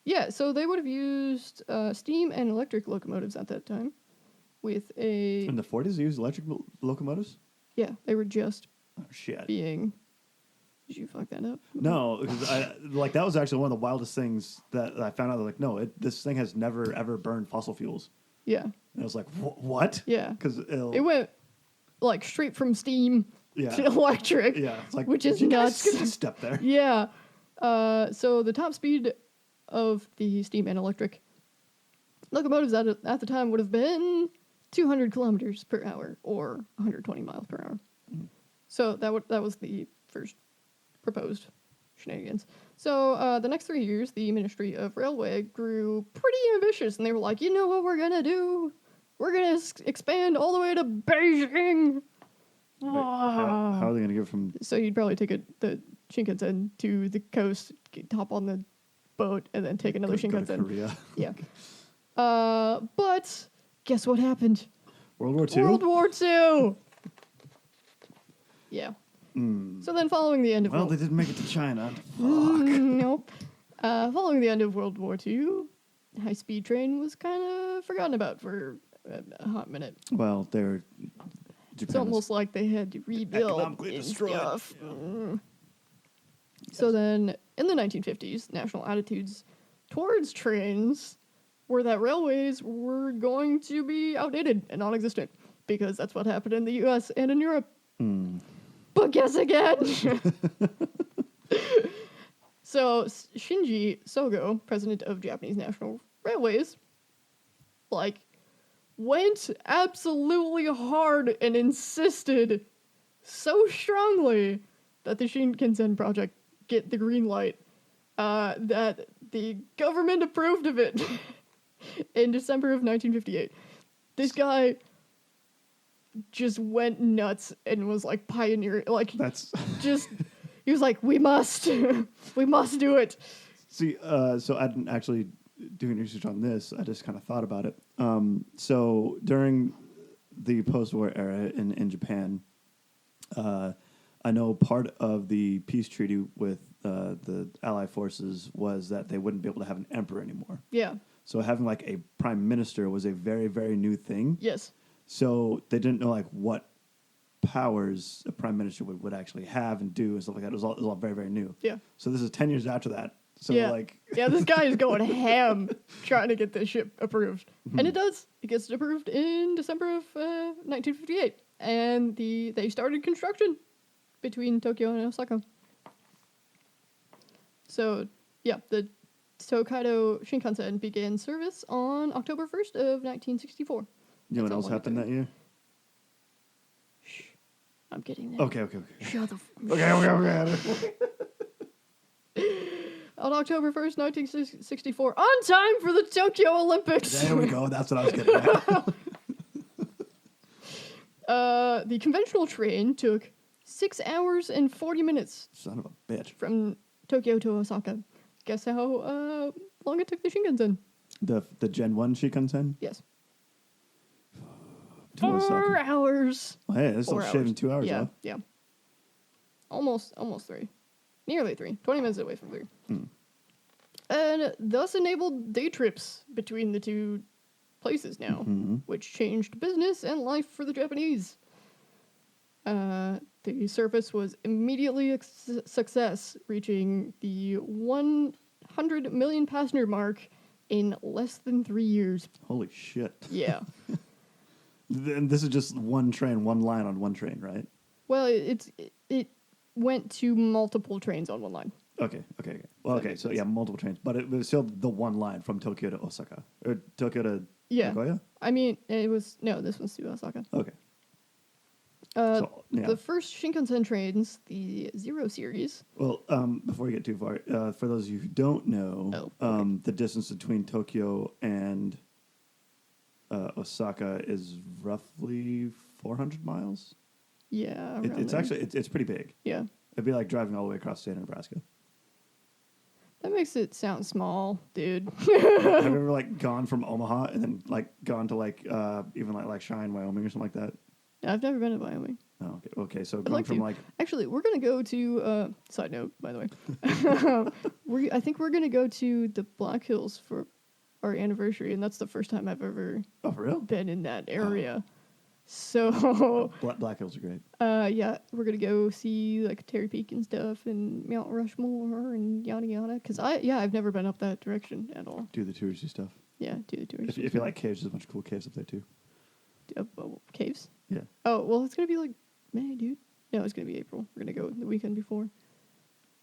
Yeah, so they would have used steam and electric locomotives at that time with a... In the 40s, they used electric locomotives? Yeah, they were just Oh, shit. being... Did you fuck that up? No, because that was actually one of the wildest things that I found out. Like, no, this thing has never, ever burned fossil fuels. Yeah, And I was like, what? yeah. Because It went, like, straight from steam Yeah. to electric. Yeah, it's like, Which did is you guys nuts. skip a step there. Yeah. So the top speed of the steam and electric locomotives at the time would have been 200 kilometers per hour or 120 miles per hour. So that was the first proposed shenanigans. So the next 3 years, the Ministry of Railway grew pretty ambitious, and they were like, you know what we're gonna do? We're gonna expand all the way to Beijing. Wait, how are they going to get from... So you'd probably take the Shinkansen to the coast, hop on the boat, and then take another go to Shinkansen. Korea? Yeah. But guess what happened? World War II? World War II. Yeah. So then, following the end of Well, they didn't make it to China. nope. Following the end of World War II, high-speed train was kind of forgotten about for a hot minute. Well, they're... It's almost like they had to rebuild economically and destroyed. stuff. So then, in the 1950s, national attitudes towards trains were that railways were going to be outdated and non-existent, because that's what happened in the U.S. and in Europe. But guess again. So Shinji Sogo, president of Japanese National Railways, went absolutely hard and insisted so strongly that the Shinkansen project get the green light that the government approved of it in December of 1958. This guy just went nuts and was pioneering, That's... he was like, we must do it. See, so I didn't actually do any research on this. I just kind of thought about it. So during the post-war era in Japan, I know part of the peace treaty with the Allied forces was that they wouldn't be able to have an emperor anymore. Yeah. So having a prime minister was a very, very new thing. Yes. So they didn't know what powers a prime minister would actually have and do and stuff like that. It was all very, very new. Yeah. So this is 10 years after that. So yeah. Yeah, this guy is going ham trying to get this ship approved. And it does. It gets it approved in December of 1958. And they started construction between Tokyo and Osaka. So, yeah, the Tokaido Shinkansen began service on October 1st of 1964. You know what else happened that year? Shh. I'm getting there. Okay. Shut the Okay. On October 1st, 1964, on time for the Tokyo Olympics. There we go. That's what I was getting at. The conventional train took 6 hours and 40 minutes Son of a bitch. from Tokyo to Osaka. Guess how long it took the Shinkansen? The Gen 1 Shinkansen? Yes. To Osaka. 4 hours. Oh, hey, that's still 4 shaving hours. 2 hours Yeah, off. yeah. Almost 3. Nearly 3. 20 minutes away from 3. And thus enabled day trips between the two places now, which changed business and life for the Japanese. The service was immediately a success, reaching the 100 million passenger mark in less than 3 years. Holy shit. Yeah. And this is just one train, one line on one train, right? Well, it went to multiple trains on one line. Okay. Well, okay, so yeah, multiple trains. But it was still the one line from Tokyo to Osaka. Or Tokyo to Nagoya? I mean, this one's to Osaka. Okay. Yeah. The first Shinkansen trains, the 0 series. Well, before we get too far, for those of you who don't know, the distance between Tokyo and Osaka is roughly 400 miles. Yeah, It's there. actually it's pretty big. Yeah. It'd be like driving all the way across the state of Nebraska. That makes it sound small, dude. Have you ever gone from Omaha and then gone to even like Cheyenne, Wyoming or something like that? I've never been to Wyoming. Oh, okay. So I'd going like from to. Actually, we're gonna go to. Side note, by the way, I think we're gonna go to the Black Hills for our anniversary, and that's the first time I've ever oh, for real? been in that area. So Black Hills are great. yeah, we're gonna go see Terry Peak and stuff, and Mount Rushmore and yada yada. Cause I've never been up that direction at all. Do the touristy stuff. Yeah, do the tours. If you like caves, there's a bunch of cool caves up there too. Caves. Yeah. Oh well, it's gonna be May, dude. No, it's gonna be April. We're gonna go the weekend before.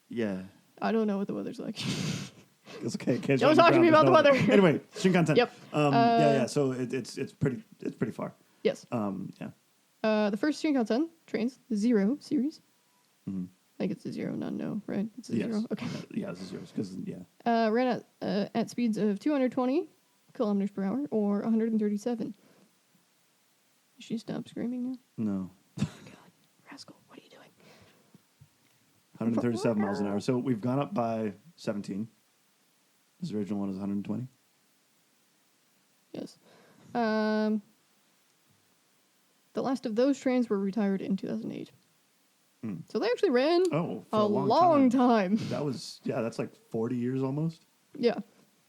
Yeah. I don't know what the weather's like. It's okay. Caves Don't talk to me about the weather. Anyway, Shinkansen. Yep. Yeah. So it's pretty far. Yes. Yeah. The first Shinkansen trains, the 0 series, I think it's a 0, not no, right? It's a Yes. 0. Okay. Yeah, it's a zeros because Ran at speeds of 220 kilometers per hour or 137. Did she stop screaming now? no. God, rascal, what are you doing? 137 miles an hour. So we've gone up by 17. This original one is 120. Yes. The last of those trains were retired in 2008. So they actually ran Oh, for a a long time. That was, that's like 40 years almost. Yeah.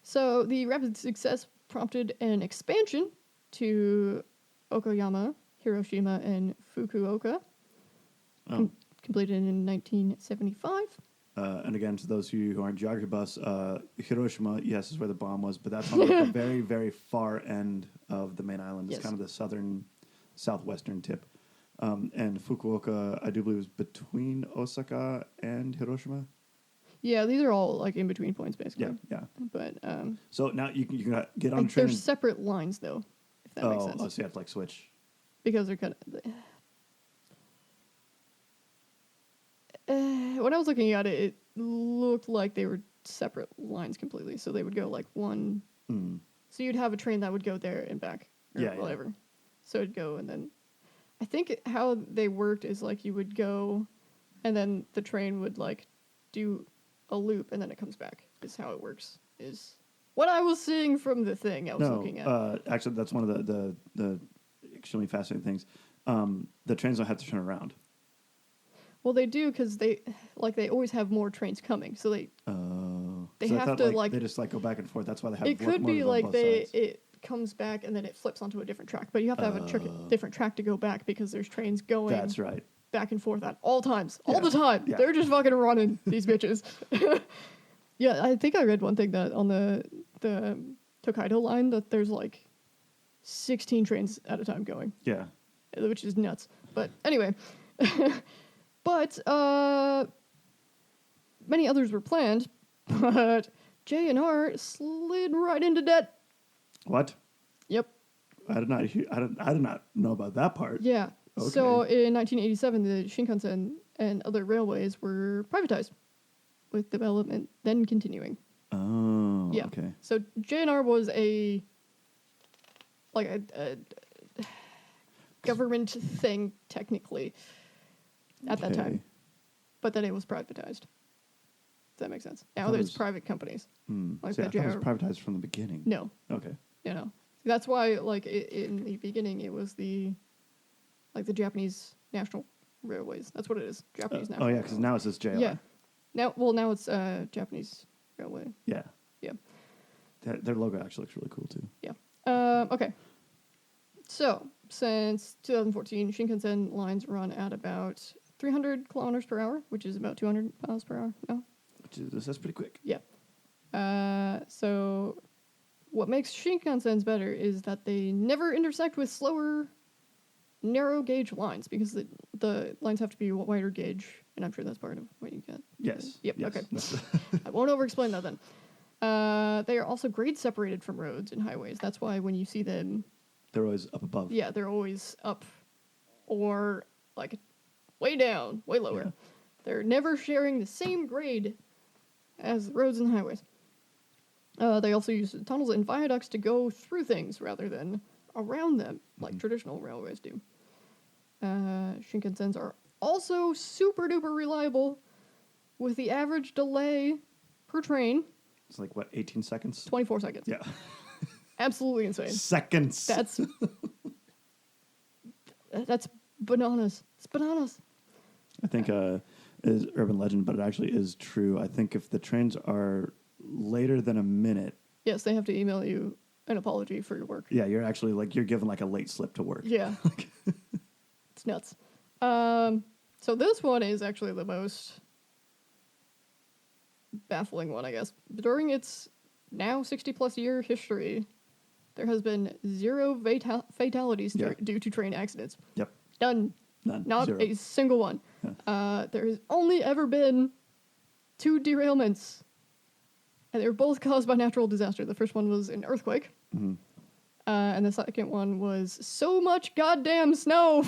So the rapid success prompted an expansion to Okayama, Hiroshima, and Fukuoka, Oh. completed in 1975. And again, to those of you who aren't geography buffs, Hiroshima, yes, is where the bomb was, but that's on like the very, very far end of the main island. It's Yes. kind of the southwestern tip. And Fukuoka, I do believe, is between Osaka and Hiroshima. Yeah, these are all like in between points, basically. Yeah. But So now you can get on a like train. they're separate lines, though, if that makes sense. So you have to like switch. Because they're kind of. When I was looking at it, it looked like they were separate lines completely. So they would go like one. So you'd have a train that would go there and back, or Yeah, yeah. whatever. So it'd go, and then I think how they worked is like you would go, and then the train would like do a loop, and then it comes back. Is how it works. Is what I was seeing from the thing I was looking at. Actually, that's one of the extremely fascinating things. The trains don't have to turn around. Well, they do because they always have more trains coming, so they So I have thought, to like they just like go back and forth. That's why they have. It could be locomotives on like both sides. it comes back and then it flips onto a different track, but you have to have a different track to go back because there's trains going. That's right. Back and forth at all times, all Yeah. the time. Yeah. They're just fucking running these bitches. Yeah, I think I read one thing that on the Tokaido line that there's like 16 trains at a time going, Yeah. which is nuts. But anyway, but many others were planned, but J&R slid right into debt. What? Yep. I did not hear. I did not know about that part. Yeah. Okay. So in 1987, the Shinkansen and other railways were privatized, with development then continuing. Oh. Yeah. Okay. So J&R was a government thing technically at that time, but then it was privatized. Does that make sense? Now thought it there's was- private companies. Like See, I the thought it was JR privatized from the beginning. No, Okay. That's why, like, in the beginning, it was the Japanese National Railways. That's what it is. Japanese National. Oh yeah, because Railways. now it says JR. Yeah. Now it's Japanese Railway. Yeah. Yeah. Their logo actually looks really cool too. Yeah. Okay. So since 2014, Shinkansen lines run at about 300 kilometers per hour, which is about 200 miles per hour. No. That's pretty quick. Yeah. So what makes Shinkansens better is that they never intersect with slower, narrow gauge lines because the lines have to be wider gauge, and I'm sure that's part of what you get. Yes. Yep. Yes. Okay. I won't over-explain that then. They are also grade separated from roads and highways. That's why when you see them, They're always up above. yeah, they're always up or like way down, way lower. Yeah. They're never sharing the same grade as roads and highways. They also use tunnels and viaducts to go through things rather than around them, like traditional railways do. Shinkansens are also super duper reliable, with the average delay per train It's like what, 18 seconds? 24 seconds. Yeah. Absolutely insane. Seconds. That's bananas. It's bananas. I think is urban legend, but it actually is true. I think if the trains are later than a minute, Yes, they have to email you an apology for your work. yeah, you're actually you're given like a late slip to work. Yeah. It's nuts. So this one is actually the most baffling one, I guess. During its now 60-plus year history, there has been 0 fatalities Yeah. due to train accidents. Yep. None. None. Not 0. a single one. There has only ever been 2 derailments, and they were both caused by natural disaster. The first one was an earthquake, and the second one was so much goddamn snow.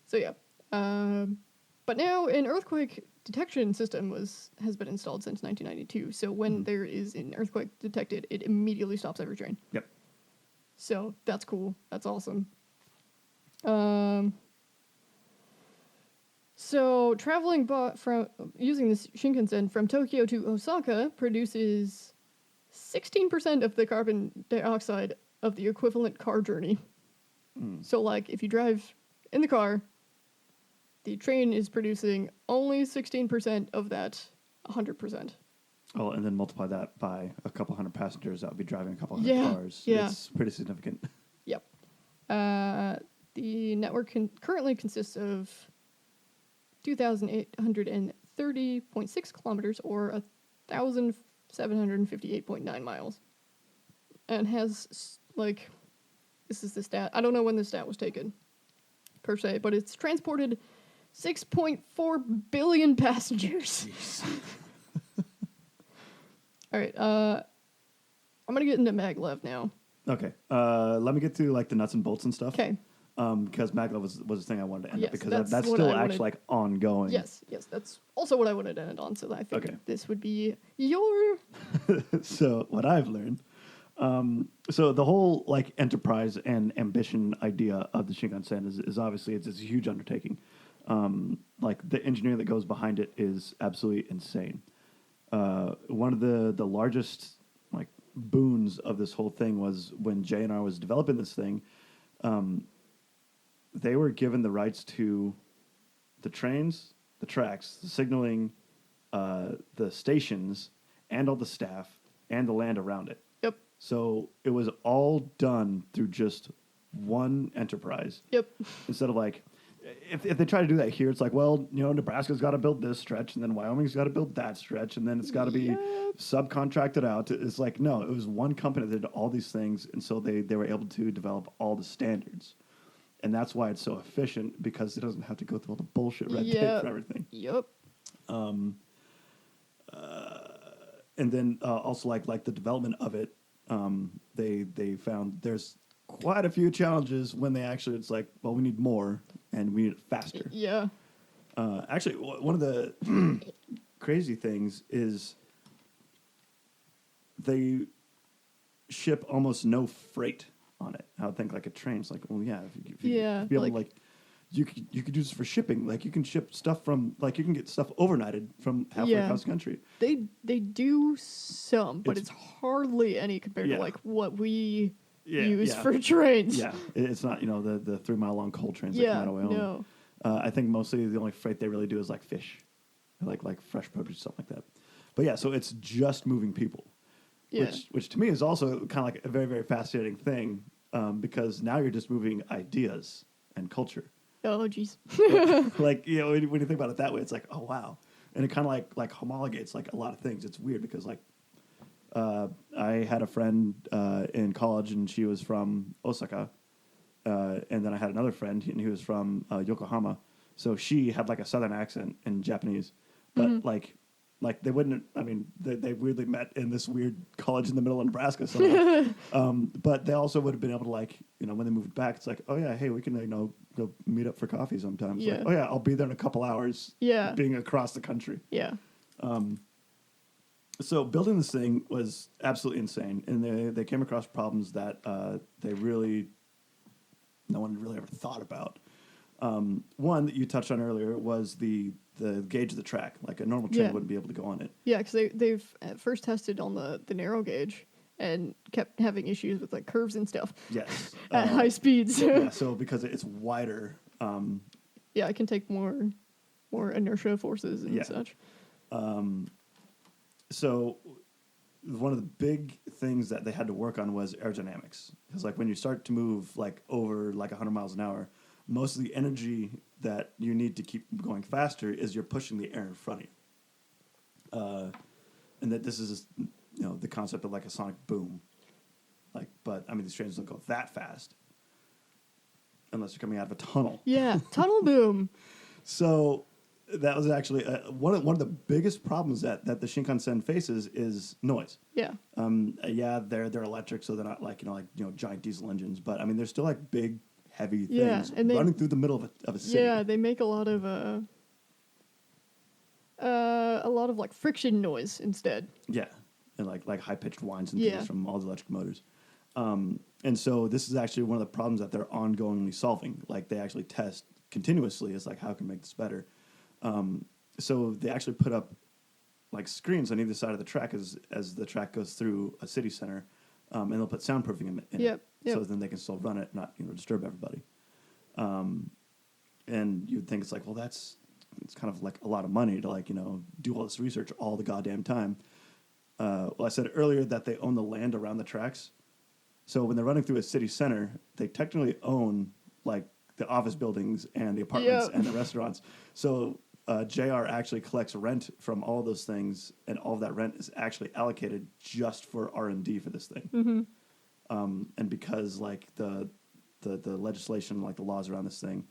So yeah, But now an earthquake detection system has been installed since 1992. So when there is an earthquake detected, it immediately stops every train. Yep. So that's cool. That's awesome. So traveling from using this Shinkansen from Tokyo to Osaka produces 16% of the carbon dioxide of the equivalent car journey. So like if you drive in the car, the train is producing only 16% of that 100%. Oh, and then multiply that by a couple hundred passengers. That would be driving a couple hundred cars. Yeah. It's pretty significant. Yep. The network currently consists of 2,830.6 kilometers or 1,758.9 miles. And has, like, this is the stat. I don't know when the stat was taken, per se, but it's transported 6.4 billion passengers. All right, I'm going to get into maglev now. Okay. Let me get to like the nuts and bolts and stuff. Okay. Because maglev was the thing I wanted to end up Yes, because that's what still I wanted. actually like ongoing. Yes, that's also what I wanted to end on, so I think Okay. this would be your... So what I've learned, so the whole like enterprise and ambition idea of the Shinkansen is obviously it's a huge undertaking. Like the engineering that goes behind it is absolutely insane. One of the largest like boons of this whole thing was when JNR was developing this thing. They were given the rights to the trains, the tracks, the signaling, the stations, and all the staff, and the land around it. Yep, So it was all done through just one enterprise. yep. Instead of like, if they try to do that here, it's like, well, you know, Nebraska's got to build this stretch, and then Wyoming's got to build that stretch, and then it's got to be Yep. subcontracted out. It's like, no, it was one company that did all these things, and so they were able to develop all the standards. And that's why it's so efficient, because it doesn't have to go through all the bullshit red tape Yep. for everything. Yep. And then also like the development of it, they found there's quite a few challenges when they actually it's like, well, we need more and we need it faster. Yeah. Actually, one of the crazy things is they ship almost no freight on it. I would think like a train. It's like, well, yeah, if you Yeah, be able to like- like. You could use this for shipping. Like you can ship stuff from like you can get stuff overnighted from halfway Yeah. across the country. They do some, but it's It's- hardly any compared Yeah. to like what we Yeah, use yeah. for trains. Yeah, it's not the 3 mile long coal trains that Yeah, come out of Wyoming. no. I think mostly the only freight they really do is like fish, like fresh produce, something like that. But yeah, so it's just moving people, Yeah. which to me is also kind of like a very very fascinating thing because now you're just moving ideas and culture. Oh, jeez. Like you know when you think about it that way, it's like oh wow, and it kind of like homologates like a lot of things. It's weird because like I had a friend in college and she was from Osaka, and then I had another friend and he was from Yokohama. So she had like a southern accent in Japanese, but like they wouldn't. I mean, they weirdly met in this weird college in the middle of Nebraska. Somehow. But they also would have been able to like when they moved back, it's like oh yeah, hey we can go meet up for coffee sometime. It's Yeah. like, oh yeah, I'll be there in a couple hours. Yeah. Being across the country. Yeah. So building this thing was absolutely insane, and they came across problems that no one really ever thought about. One that you touched on earlier was the gauge of the track. Like a normal train Yeah. wouldn't be able to go on it. Yeah, because they've at first tested on the narrow gauge and kept having issues with like curves and stuff Yes. at high speeds. Yeah. So because it's wider, Yeah, it can take more inertia forces and Yeah. such. so one of the big things that they had to work on was aerodynamics. Because like when you start to move like over like 100 miles an hour, most of the energy that you need to keep going faster is you're pushing the air in front of you. And that this is the concept of like a sonic boom. Like, but I mean these trains don't go that fast unless you're coming out of a tunnel. Yeah, tunnel boom. So that was actually one of the biggest problems that the Shinkansen faces is noise. Yeah. Yeah, they're electric, so they're not like giant diesel engines, but I mean they're still like big, heavy Yeah, things and running through the middle of a city. Yeah, they make a lot of like friction noise instead. Yeah, and like high pitched whines and Yeah. things from all the electric motors. And so this is actually one of the problems that they're ongoingly solving. Like they actually test continuously. It's like how can we make this better? So they actually put up like screens on either side of the track as the track goes through a city center, and they'll put soundproofing in Yep, it, so yep. then they can still run it, not disturb everybody. And you'd think it's like, well, it's kind of like a lot of money to do all this research all the goddamn time. Well, I said earlier that they own the land around the tracks. So when they're running through a city center, they technically own like the office buildings and the apartments Yep. and the restaurants. So JR actually collects rent from all those things, and all of that rent is actually allocated just for R&D for this thing. Mm-hmm. And because like the legislation, like the laws around this thing,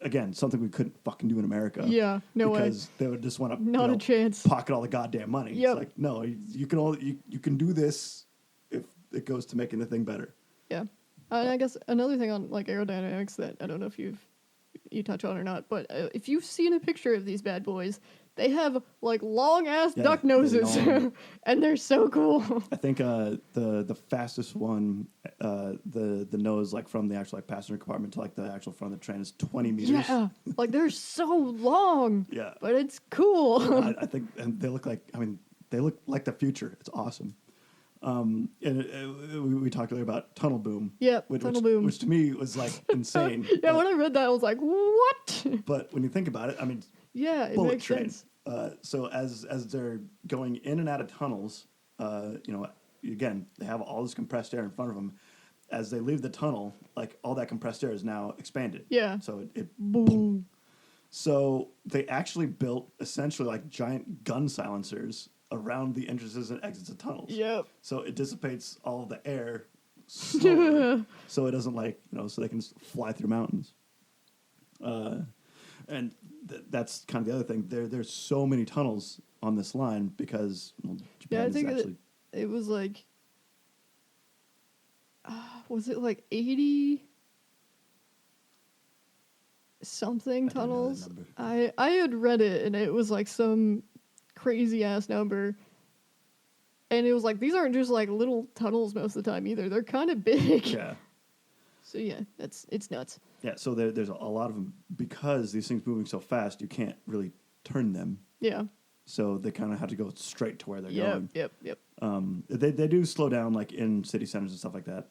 again, something we couldn't fucking do in America. Yeah, no way. Because they would just want to Not a chance. pocket all the goddamn money. Yep. It's like, no, you can do this if it goes to making the thing better. Yeah. And I guess another thing on like aerodynamics that I don't know if you touch on or not, but if you've seen a picture of these bad boys, they have like long ass Yeah, duck they're noses, long. and they're so cool. I think the fastest one, the nose like from the actual like passenger compartment to like the actual front of the train is 20 meters. Yeah, like they're so long. Yeah. But it's cool. I think, and they look like the future. It's awesome. And we talked earlier about tunnel boom. Yep, tunnel boom. Which to me was like insane. Yeah, when I read that, I was like, what? But when you think about it, I mean, Yeah, it bullet makes train. sense. So as they're going in and out of tunnels, again, they have all this compressed air in front of them. As they leave the tunnel, like all that compressed air is now expanded. Yeah. So it Boom. So they actually built essentially like giant gun silencers around the entrances and exits of tunnels. Yep. So it dissipates all of the air slowly, so it doesn't so they can fly through mountains. And that's kind of the other thing. There's so many tunnels on this line because Japan Yeah, I is think actually it was like, was it like 80 something I don't know that tunnels? number. I had read it and it was like some crazy ass number. And it was like, these aren't just like little tunnels most of the time either. They're kind of big. yeah. So yeah, it's nuts. Yeah, so there's a lot of them because these things moving so fast, you can't really turn them. Yeah. So they kind of have to go straight to where they're Yep. going. Yep. They do slow down like in city centers and stuff like that.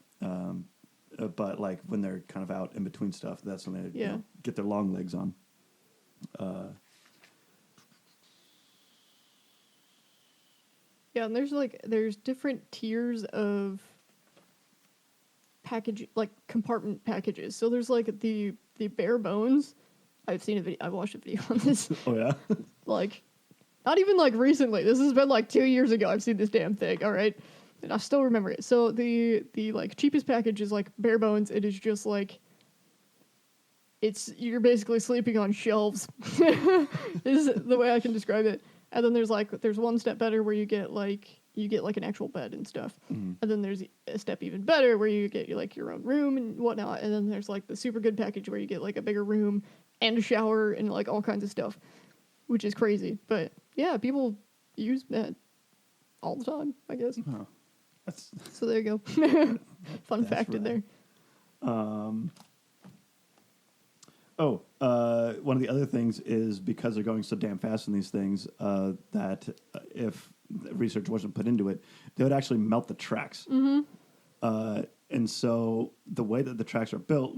But like when they're kind of out in between stuff, that's when they Yeah. get their long legs on. Yeah, and there's different tiers of package, like compartment packages. So there's like the bare bones. I've watched a video on this. Oh yeah. Like, not even like recently. This has been like 2 years ago. I've seen this damn thing. All right, and I still remember it. So the like cheapest package is like bare bones. It is just like you're basically sleeping on shelves. Is the way I can describe it. And then there's one step better where you get like an actual bed and stuff. Mhm. And then there's a step even better where you get like your own room and whatnot. And then there's like the super good package where you get like a bigger room and a shower and like all kinds of stuff, which is crazy. But yeah, people use that all the time, I guess. Oh, that's So there you go. Fun That's fact in there. One of the other things is because they're going so damn fast in these things that if research wasn't put into it, they would actually melt the tracks. Mm-hmm. And so the way that the tracks are built,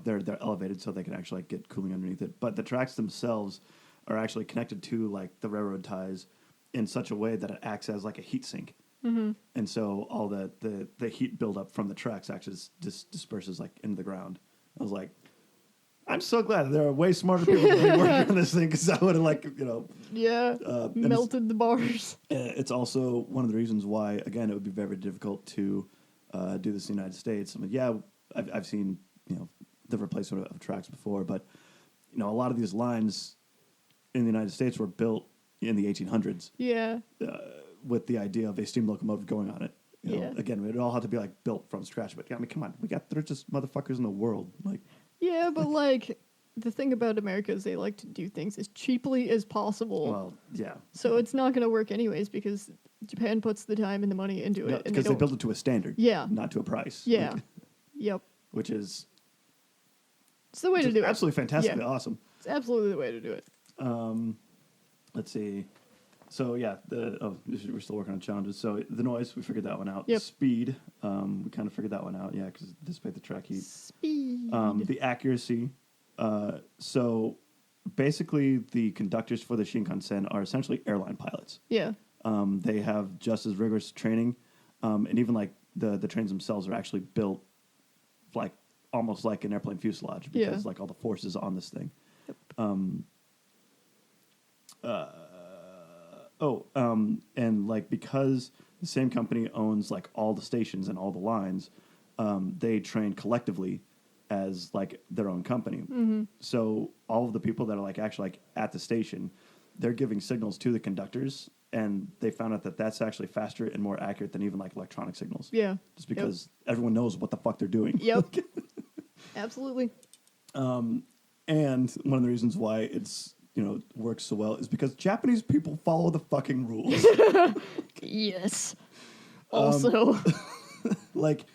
they're elevated so they can actually get cooling underneath it. But the tracks themselves are actually connected to like the railroad ties in such a way that it acts as like a heat sink. Mm-hmm. And so all the heat buildup from the tracks actually just disperses like into the ground. I was like, I'm so glad that there are way smarter people than me working on this thing because I would have Yeah, and melted the bars. it's also one of the reasons why, again, it would be very difficult to do this in the United States. I mean, yeah, I've seen the replacement of tracks before, but a lot of these lines in the United States were built in the 1800s Yeah. with the idea of a steam locomotive going on it. You know, Yeah. again, it all had to be like built from scratch. But I mean, come on, we got the richest motherfuckers in the world. Like, Yeah, but like the thing about America is they like to do things as cheaply as possible. well, yeah. So it's not going to work anyways because Japan puts the time and the money into it, and Because they don't. build it to a standard, Yeah. not to a price. Yeah. Like, Yep. which is It's the way to just do it. absolutely fantastically Yeah. awesome. It's absolutely the way to do it. Let's see. So yeah, we're still working on challenges. So the noise, we figured that one out. Yep. Speed, we kind of figured that one out. Yeah, because dissipate the track heat. Speed. The accuracy. So basically, the conductors for the Shinkansen are essentially airline pilots. Yeah. They have just as rigorous training, and even like the trains themselves are actually built like almost like an airplane fuselage because like all the forces on this thing. Yep. And like because the same company owns like all the stations and all the lines, they train collectively as like their own company. Mm-hmm. So all of the people that are like actually like at the station, they're giving signals to the conductors, and they found out that that's actually faster and more accurate than even like electronic signals. Yeah. Just because everyone knows what the fuck they're doing. Yep. Absolutely. And one of the reasons why it's, you know, works so well is because Japanese people follow the fucking rules. Yes. Also. Like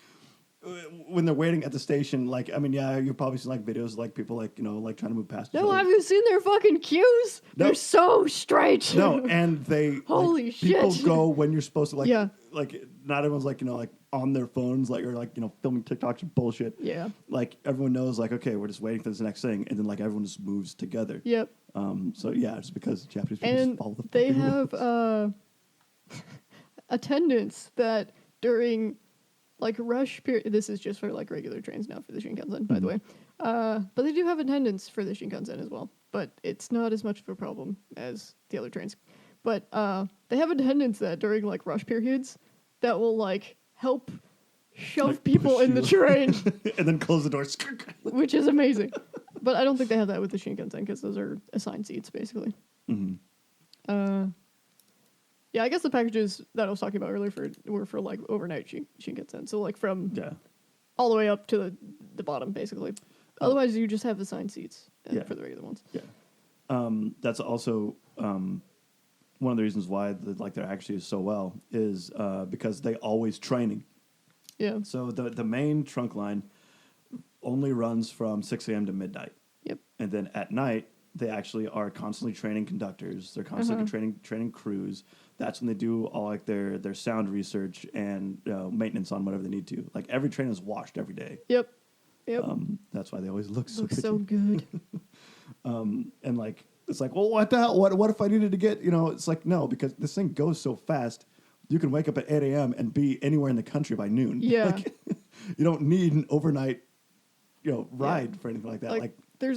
when they're waiting at the station, like, I mean, yeah, you've probably seen like videos of, like people like, you know, like trying to move past each No, other. have you seen their fucking queues? No. They're so straight. No, and they Holy like, shit. people go when you're supposed to like Yeah. like not everyone's like, you know, like on their phones like or like, you know, filming TikToks and bullshit. Yeah. Like everyone knows like, okay, we're just waiting for this next thing, and then like everyone just moves together. Yep. So yeah, it's because Japanese people And just follow the they fucking have rules. attendants that during like rush period. This is just for like regular trains, not for the Shinkansen, by the way. But they do have attendants for the Shinkansen as well. But it's not as much of a problem as the other trains. But they have attendants that during like rush periods that will like help shove Like, people push in the you. train, And then close the doors. which is amazing. But I don't think they have that with the Shinkansen because those are assigned seats basically. Yeah, I guess the packages that I was talking about earlier were for like overnight Shinkansen. So like from Yeah. all the way up to the bottom, basically. Otherwise, you just have assigned seats Yeah. for the regular ones. Yeah. That's also one of the reasons why their accuracy is so well is because they always training. Yeah. So the main trunk line only runs from 6 a.m. to midnight. Yep. And then at night, they actually are constantly training conductors. They're constantly training crews. That's when they do all like their sound research and maintenance on whatever they need to. Like every train is washed every day. Yep. Yep. That's why they always look so Looks pretty. so good. And like it's like, well, what the hell? What if I needed to get, you know? It's like no, because this thing goes so fast. You can wake up at 8 a.m. and be anywhere in the country by noon. Yeah. Like, you don't need an overnight, you know, ride for anything like that. Like there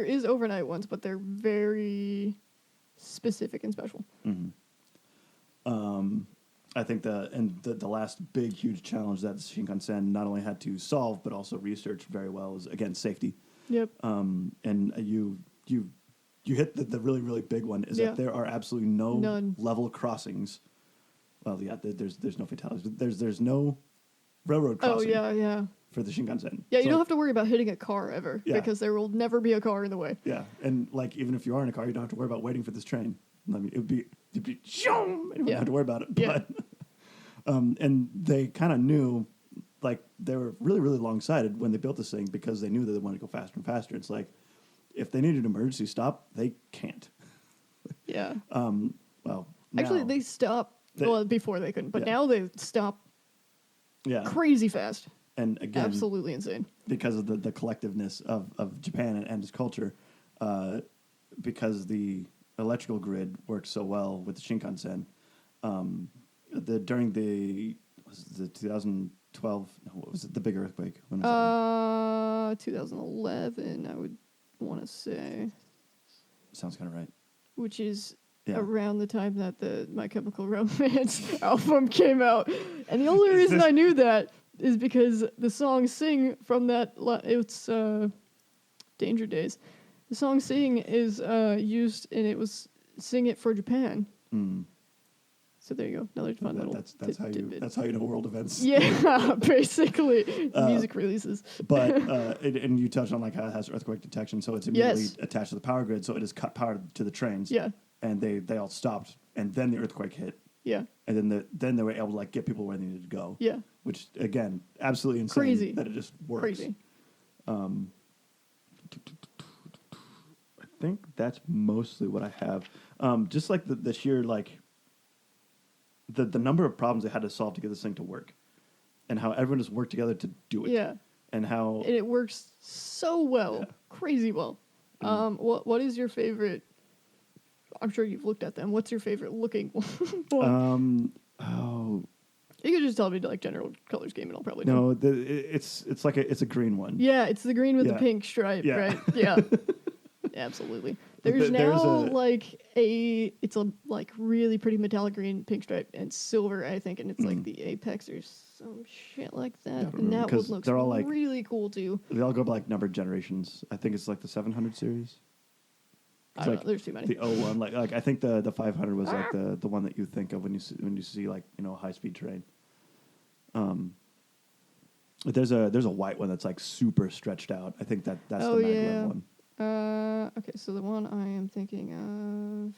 is overnight ones, but they're very specific and special. I think the last big huge challenge that Shinkansen not only had to solve but also research very well is again safety. Yep. And you hit the really really big one is that there are absolutely None. level crossings. Well, yeah, there's no fatalities. But there's no railroad Oh crossing yeah. for the Shinkansen. Yeah, you So, don't have to worry about hitting a car ever Yeah. because there will never be a car in the way. Yeah, and like even if you are in a car, you don't have to worry about waiting for this train. I mean, it'd be zoom, and you wouldn't have to worry about it. Yeah. But and they kind of knew, like they were really really long sighted when they built this thing because they knew that they wanted to go faster and faster. It's like if they needed an emergency stop, they can't. Yeah. Well, Actually, now- they stop. Well, before they couldn't, but Yeah. now they stop yeah, crazy fast. and again, Absolutely insane. because of the collectiveness of Japan and its culture, because the electrical grid works so well with the Shinkansen. During the 2012, no, what was it, the big earthquake? When was that? 2011, I would want to say, Sounds kind of right. which is Yeah. around the time that the My Chemical Romance album came out. And the only reason I knew that is because the song Sing from that, it's Danger Days. The song Sing is used, and it was Sing It for Japan. Mm. So there you go. Another fun little tidbit. That's how you know world events. Yeah, basically music releases. But and you touched on like how it has earthquake detection, so it's immediately attached to the power grid, so it has cut power to the trains. Yeah. And they all stopped, and then the earthquake hit. Yeah. And then they were able to like get people where they needed to go. Yeah. Which again, absolutely insane. Crazy. That it just works. Crazy. I think that's mostly what I have. Just like the sheer like the number of problems they had to solve to get this thing to work, and how everyone just worked together to do it. Yeah. And how and it works so well, crazy well. What is your favorite? I'm sure you've looked at them. What's your favorite looking one? You could just tell me like general color scheme, and I'll probably know. No, it's a green one. Yeah, it's the green with the Yeah. pink stripe, Yeah. right? Yeah, absolutely. There's it's a like really pretty metallic green, pink stripe, and silver, I think, and it's like the apex or some shit like that. I don't And remember, that one 'cause looks they're all, like- really cool too. They all go by like numbered generations. I think it's like the 700 series. I don't like know. There's too many. The 01, like I think the 500 was like the one that you think of when you see like a high speed train. There's a white one that's like super stretched out. I think that's the maglev one. Okay, so the one I am thinking of.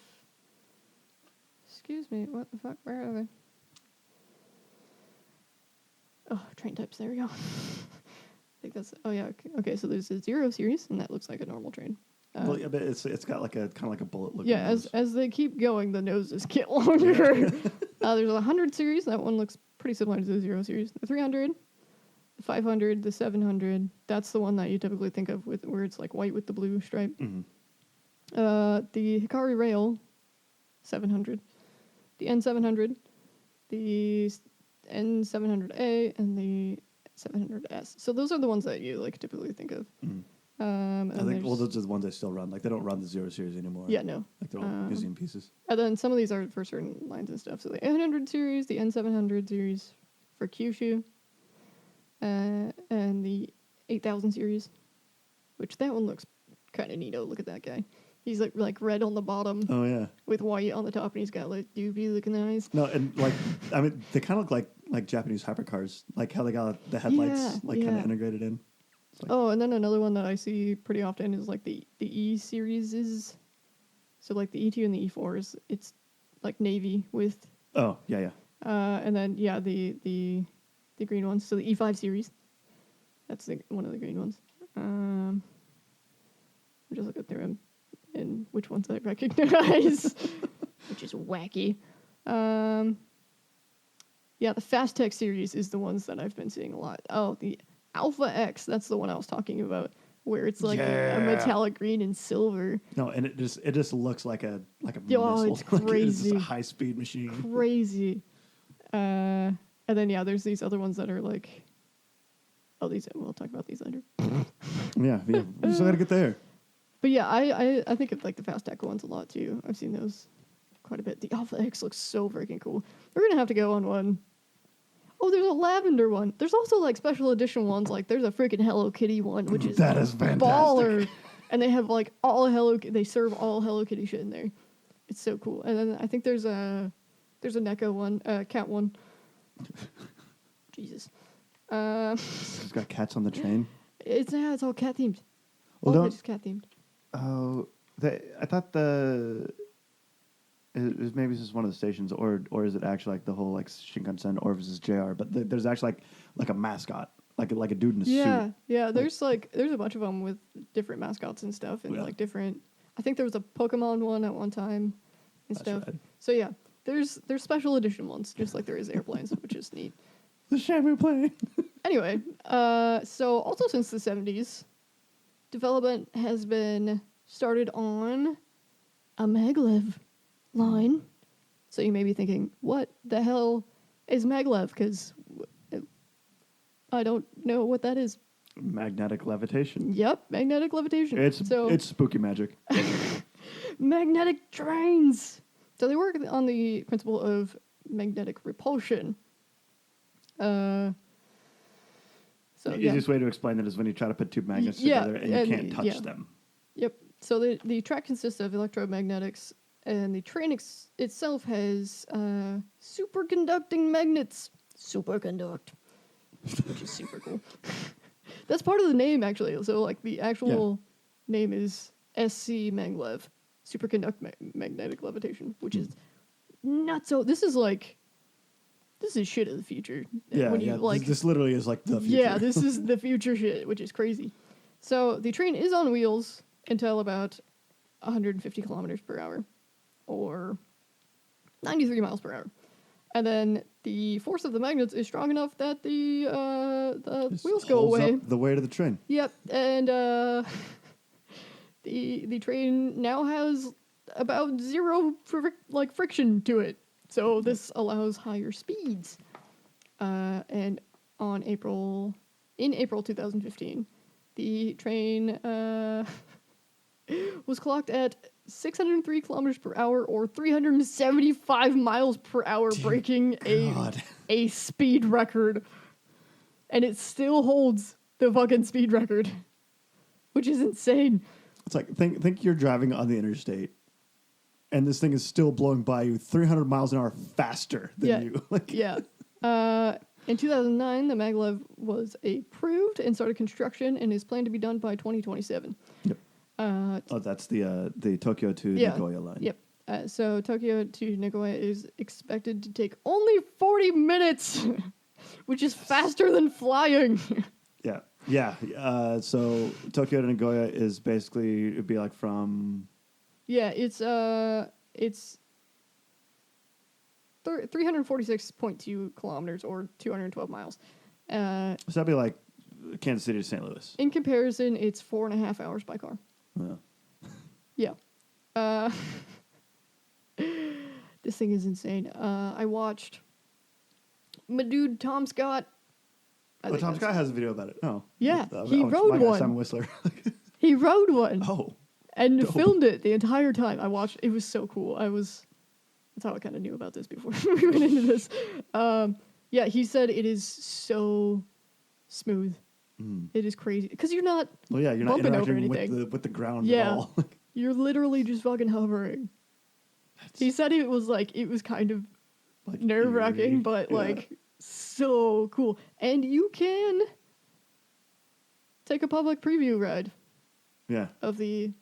Excuse me, what the fuck? Where are they? Oh, train types. There we go. I think that's. Oh yeah. Okay, so there's a 0 series, and that looks like a normal train. Well, yeah, but it's got like a kind of like a bullet look. Yeah, as they keep going, the noses get longer. There's a 100 series. That one looks pretty similar to the 0 series. The 300, the 500, the 700. That's the one that you typically think of with where it's like white with the blue stripe. Mm-hmm. The Hikari Rail, 700, the N700, the N700A, and the 700S. So those are the ones that you like typically think of. Mm-hmm. And I think there's- those are the ones they still run. Like they don't run the 0 series anymore. Yeah, no. Like they're all museum pieces. And then some of these are for certain lines and stuff. So the N100 series, the N700 series for Kyushu, and the 8000 series, which that one looks kind of neato. Look at that guy. He's like red on the bottom Oh yeah. with white on the top, and he's got like doobie looking eyes. No, and like I mean, they kind of look like Japanese hypercars, like how they got the headlights kind of integrated in. Like, Oh, and then another one that I see pretty often is like the E series is, so like the E2 and the E4s. It's like navy with, oh yeah. and then the green ones. So the E5 series, that's one of the green ones. I'm just looking through them and which ones I recognize, which is wacky. Yeah, the Fast Tech series is the ones that I've been seeing a lot. Oh, the Alpha X, that's the one I was talking about, where it's like a metallic green and silver. No, and it just looks like a Oh, missile. it's Like, crazy. it's a high speed machine. Crazy. And then there's these other ones that are like, we'll talk about these later. Yeah, we still gotta get there. But yeah, I think of like the Fast Tech ones a lot too. I've seen those quite a bit. The Alpha X looks so freaking cool. We're gonna have to go on one. Oh, there's a lavender one. There's also like special edition ones. Like there's a freaking Hello Kitty one, which is That is fantastic. baller. And they have like they serve all Hello Kitty shit in there. It's so cool. And then I think there's a Neko one, cat one. Jesus. It's got cats on the train. It's all cat themed. Well, All of don't- it is cat themed. Oh, I thought is maybe this is one of the stations, or is it actually like the whole like Shinkansen, or is this JR? But there's actually like a mascot, like a dude in a suit. Yeah. There's a bunch of them with different mascots and stuff, and like different. I think there was a Pokemon one at one time and That's stuff. rad. So yeah, there's special edition ones, just like there is airplanes, which is neat. The Shamu plane. Anyway, so also since the 70s, development has been started on a maglev line. So you may be thinking, what the hell is maglev? Because I don't know what that is. Magnetic levitation. Yep, magnetic levitation. It's spooky magic. Magnetic trains. So they work on the principle of magnetic repulsion. The easiest way to explain that is when you try to put two magnets together and you can't touch them. Yep. So the track consists of electromagnetics And the train itself has superconducting magnets. Superconduct. Which is super cool. That's part of the name, actually. So, like, the actual name is SC Maglev, magnetic levitation, which is not so. This is shit of the future. Yeah, When you, this literally is like the future. Yeah, this is the future shit, which is crazy. So the train is on wheels until about 150 kilometers per hour, or 93 miles per hour. And then the force of the magnets is strong enough that the Just wheels go holds away. up the weight of the train. Yep, and the train now has about zero friction to it, so this allows higher speeds. And in April 2015, the train was clocked at 603 kilometers per hour, or 375 miles per hour, breaking a speed record. And it still holds the fucking speed record, which is insane. It's like, think you're driving on the interstate, and this thing is still blowing by you 300 miles an hour faster than you. Yeah. In 2009, the maglev was approved and started construction, and is planned to be done by 2027. Yep. That's the Tokyo to Nagoya line. Yep. So Tokyo to Nagoya is expected to take only 40 minutes, which is faster than flying. Yeah. So Tokyo to Nagoya is basically, it'd be like from... Yeah, it's 346.2 kilometers, or 212 miles. So that'd be like Kansas City to St. Louis. In comparison, it's 4.5 hours by car. Yeah. Yeah. This thing is insane. I watched my dude Tom Scott. Tom Scott has a video about it. Oh. Yeah, he rode one. Simon Whistler. He rode one. Oh. And dope. filmed it the entire time. I watched. It was so cool. That's how I kind of knew about this before we went into this. Yeah, he said it is so smooth. It is crazy because you're not. Well, yeah, you're not bumping over interacting anything. with the ground at all. You're literally just fucking hovering. He said it was kind of nerve wracking, but so cool. And you can take a public preview ride. Yeah. Of the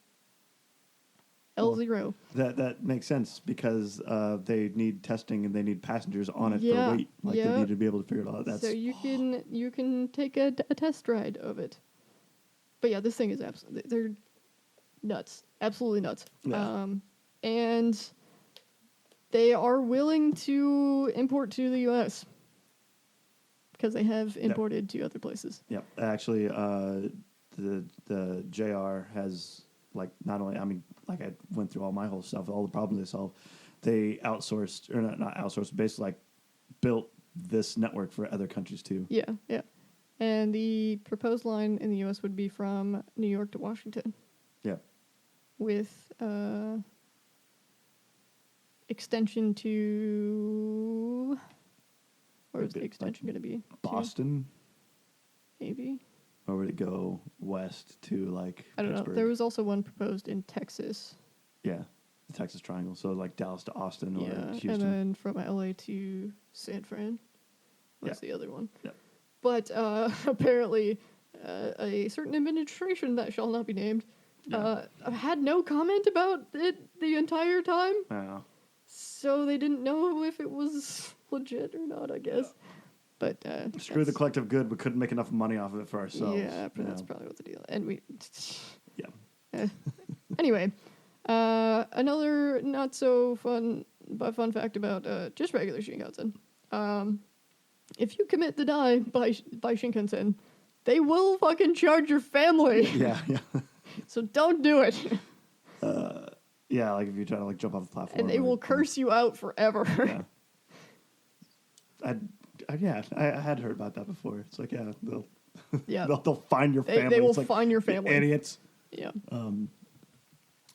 L0. That makes sense because they need testing and they need passengers on it for weight. They need to be able to figure it out. So you can take a test ride of it. But yeah, this thing is absolutely, they're nuts, absolutely nuts. Yeah. And they are willing to import to the U.S. because they have imported to other places. Yep. Actually, the JR has, not only, I went through all my whole stuff, all the problems they solved. They outsourced, or not outsourced, basically built this network for other countries too. Yeah. And the proposed line in the U.S. would be from New York to Washington. Yeah. With extension to... Where is the extension going to be? Boston? Maybe. Or would it go west to I don't know. There was also one proposed in Texas. Yeah, the Texas Triangle. So Dallas to Austin or Houston. And then from LA to San Fran was the other one. Yeah. But apparently a certain administration that shall not be named had no comment about it the entire time. Wow. So they didn't know if it was legit or not, I guess. Yeah. But screw the collective good. We couldn't make enough money off of it for ourselves. Yeah, that's probably what the deal. And we. Yeah. Anyway, another not so fun but fun fact about just regular Shinkansen. If you commit to die by Shinkansen, they will fucking charge your family. Yeah. So don't do it. Yeah, if you try to jump off the platform. And they will curse you out forever. Yeah. I had heard about that before. It's they'll they'll find your family. They will find your family. Idiots. Yeah.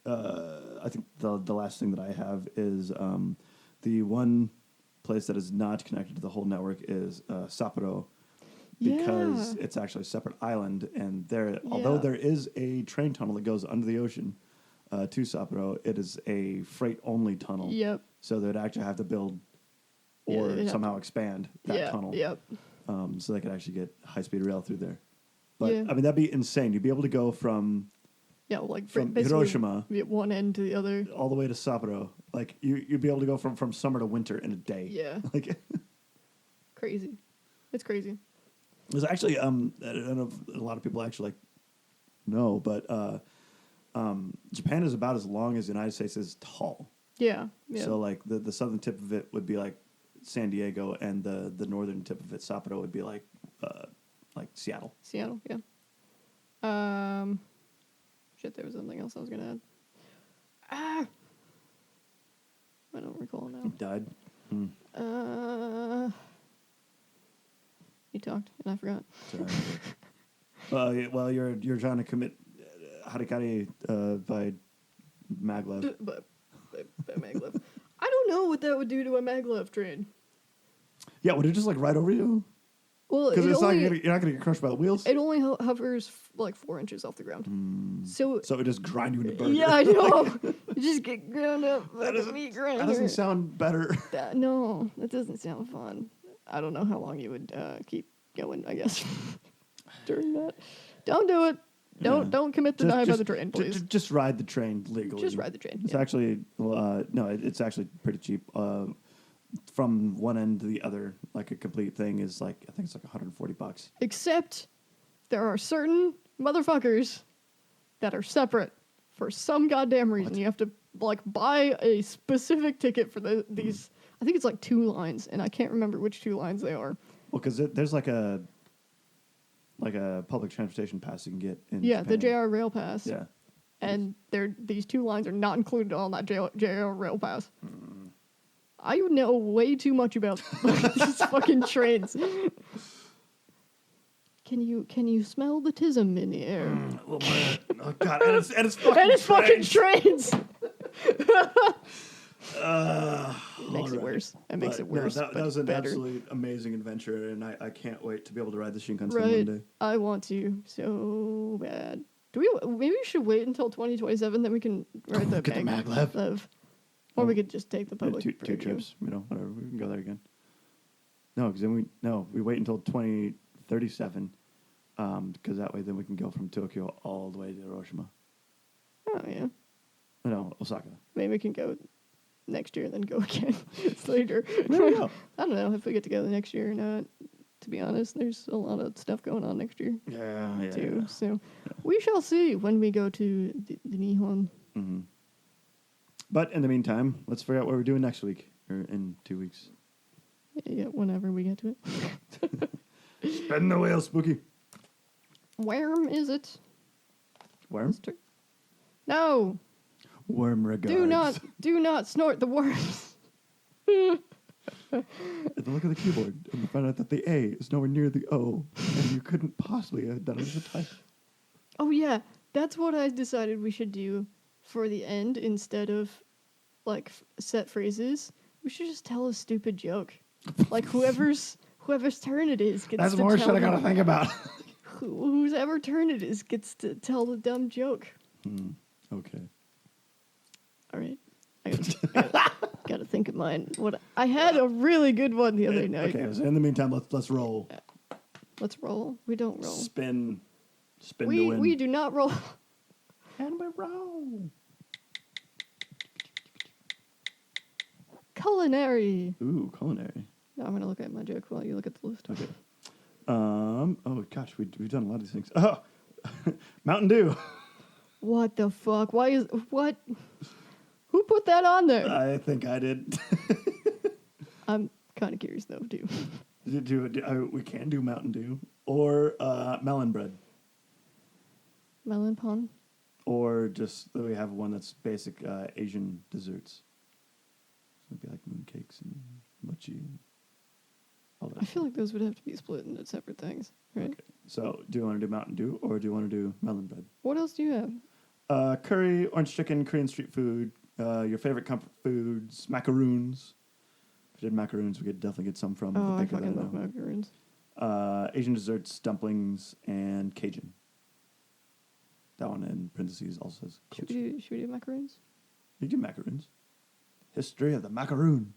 I think the last thing that I have is the one place that is not connected to the whole network is Sapporo, because it's actually a separate island, and although there is a train tunnel that goes under the ocean, to Sapporo, it is a freight-only tunnel. Yep. So they'd actually have to build Yeah, or they'd have somehow expand that yeah, tunnel. Yep. So they could actually get high-speed rail through there. But, Yeah. I mean, that'd be insane. You'd be able to go from Yeah, like From basically Hiroshima. be at one end to the other. all the way to Sapporo. Like, you'd be able to go from summer to winter in a day. Yeah. Like, Crazy. It's crazy. there's actually, I don't know if a lot of people actually, like, know, but Japan is about as long as the United States is tall. Yeah. Yeah. So, like, the southern tip of it would be, like, San Diego, and the northern tip of it, Sapporo, would be, like Seattle. Seattle, yeah. Shit, there was something else I was gonna add. I don't recall now. Died. You talked and I forgot. Sorry. Well, you're trying to commit harikari by maglev. But maglev. I don't know what that would do to a maglev train. Yeah, would it just like right over you? Well, Because you're only, not gonna get crushed by the wheels. it only hovers like 4 inches off the ground. So So it just grind you into burger. yeah, I know. You just get ground up like a doesn't- meat grinder. That doesn't sound better. No, that doesn't sound fun. I don't know how long you would keep going, I guess, during that. Don't do it. Don't commit to die by the train, please. Just ride the train legally. Just ride the train. It's yeah. actually no, it's actually pretty cheap. From one end to the other, like a complete thing is like I think it's like $140. Except there are certain motherfuckers that are separate for some goddamn reason. What? You have to like buy a specific ticket for these. I think it's like 2 lines, and I can't remember which 2 lines they are. Well, because there's like a public transportation pass you can get in Yeah, the Japan. JR Rail Pass. Yeah. And these 2 lines are not included on that JR Rail Pass. I know way too much about these fucking trains. Can you smell the tism in the air? A little bit. Oh god, and it's fucking And it's fucking trains. trains. It makes it worse. It makes it worse. That but was an better. absolutely amazing adventure, and I can't wait to be able to ride the Shinkansen one Right. day. I want to so bad. Maybe we should wait until 2027, then we can ride the Get the maglev. Or we could just take the Yeah, public. two preview. trips, whatever. We can go there again. No, because then we wait until 2037, because that way then we can go from Tokyo all the way to Hiroshima. Oh yeah. No, Osaka. Maybe we can go next year and then go again later. There we go. I don't know if we get together next year or not. To be honest, there's a lot of stuff going on next year Yeah, too. So we shall see when we go to the Nihon. Mm-hmm. But in the meantime, let's figure out what we're doing next week or in 2 weeks. Yeah, whenever we get to it. Spin the wheel, Spooky. Worm is it? Worm? No. Worm regards. Do not snort the worms. At the look of the keyboard, and you find out that the A is nowhere near the O, and you couldn't possibly have done it as a type. Oh yeah, that's what I decided we should do for the end instead of like set phrases. We should just tell a stupid joke. Like whoever's turn it is gets That's to more tell shit I gotta think about. whose ever turn it is gets to tell the dumb joke. Okay. All right. I gotta think of mine. What I had a really good one the other night. Okay, so in the meantime, let's roll. Let's roll. We don't roll. Spin to We win. we do not roll. And we roll. Culinary. Ooh, culinary. Now I'm gonna look at my joke while you look at the list. Okay. Oh gosh, we've done a lot of these things. Oh, Mountain Dew. What the fuck? Why is what? Who put that on there? I think I did. I'm kind of curious though too. We can do Mountain Dew or melon bread, Melon pun. or just we have one that's basic Asian desserts. So it'd be like mooncakes and mochi. And all that. I feel like those would have to be split into separate things, right? Okay. So, do you want to do Mountain Dew or do you want to do melon bread? What else do you have? Curry, orange chicken, Korean street food, your favorite comfort foods, macaroons. If we did macaroons, we could definitely get some from Oh, the I baker fucking that love know. macaroons. Asian desserts, dumplings, and Cajun. That one in parentheses also says Should culture. we do macaroons? You do macaroons. History of the macaroon.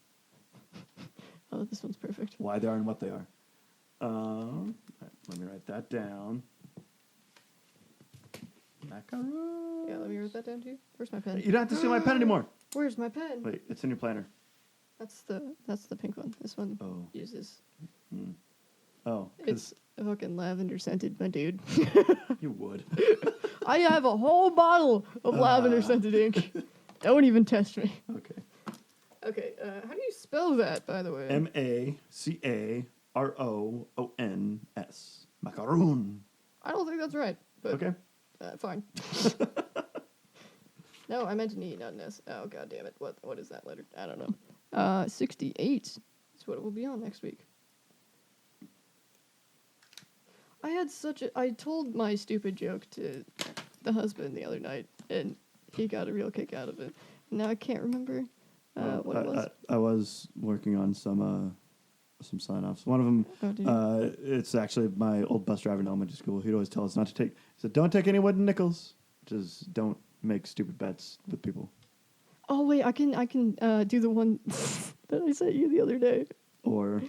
Oh, this one's perfect. Why they are and what they are. Right, let me write that down. Macaroon. Yeah, let me write that down too. Where's my pen? You don't have to steal my pen anymore. Where's my pen? Wait, it's in your planner. That's the pink one. This one Oh. uses. Oh, It's fucking lavender scented, my dude. you would. I have a whole bottle of lavender scented ink. Don't even test me. Okay. Okay, how do you spell that, by the way? Macaroons. Macaroon. I don't think that's right, but Okay. fine. No, I meant an E, not an S. Oh, god damn it. What is that letter? I don't know. 68 is what it will be on next week. I told my stupid joke to the husband the other night, and he got a real kick out of it. Now I can't remember what it was. I was working on some sign-offs. One of them, it's actually my old bus driver in elementary school. He'd always tell us not to take. He said, "Don't take any wooden nickels. Just don't make stupid bets with people." Oh wait, I can do the one that I sent you the other day. Or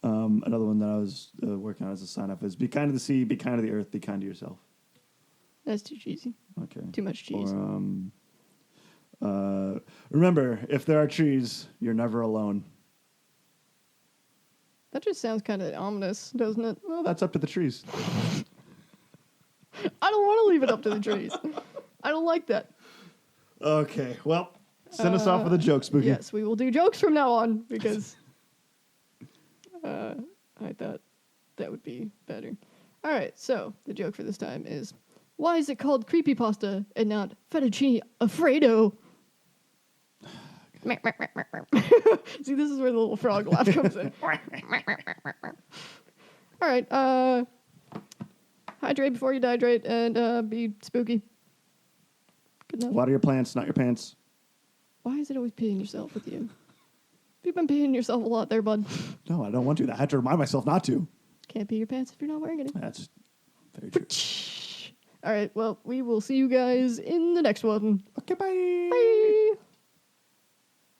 another one that I was working on as a sign-off is: be kind to the sea, be kind to the earth, be kind to yourself. That's too cheesy. Okay. Too much cheese. Or remember, if there are trees, you're never alone. That just sounds kind of ominous, doesn't it? Well, that's up to the trees. I don't want to leave it up to the trees. I don't like that. Okay, well, send us off with a joke, Spooky. Yes, we will do jokes from now on because I thought that would be better. All right, so the joke for this time is, why is it called creepypasta and not fettuccine alfredo? See, this is where the little frog laugh comes in. All right, hydrate before you dehydrate and be spooky. Good enough. Water your plants, not your pants. Why is it always peeing yourself with you? You've been peeing yourself a lot there, bud. No, I don't want to. I have to remind myself not to. Can't pee your pants if you're not wearing any. That's very true. All right, well, we will see you guys in the next one. Okay, bye. Bye.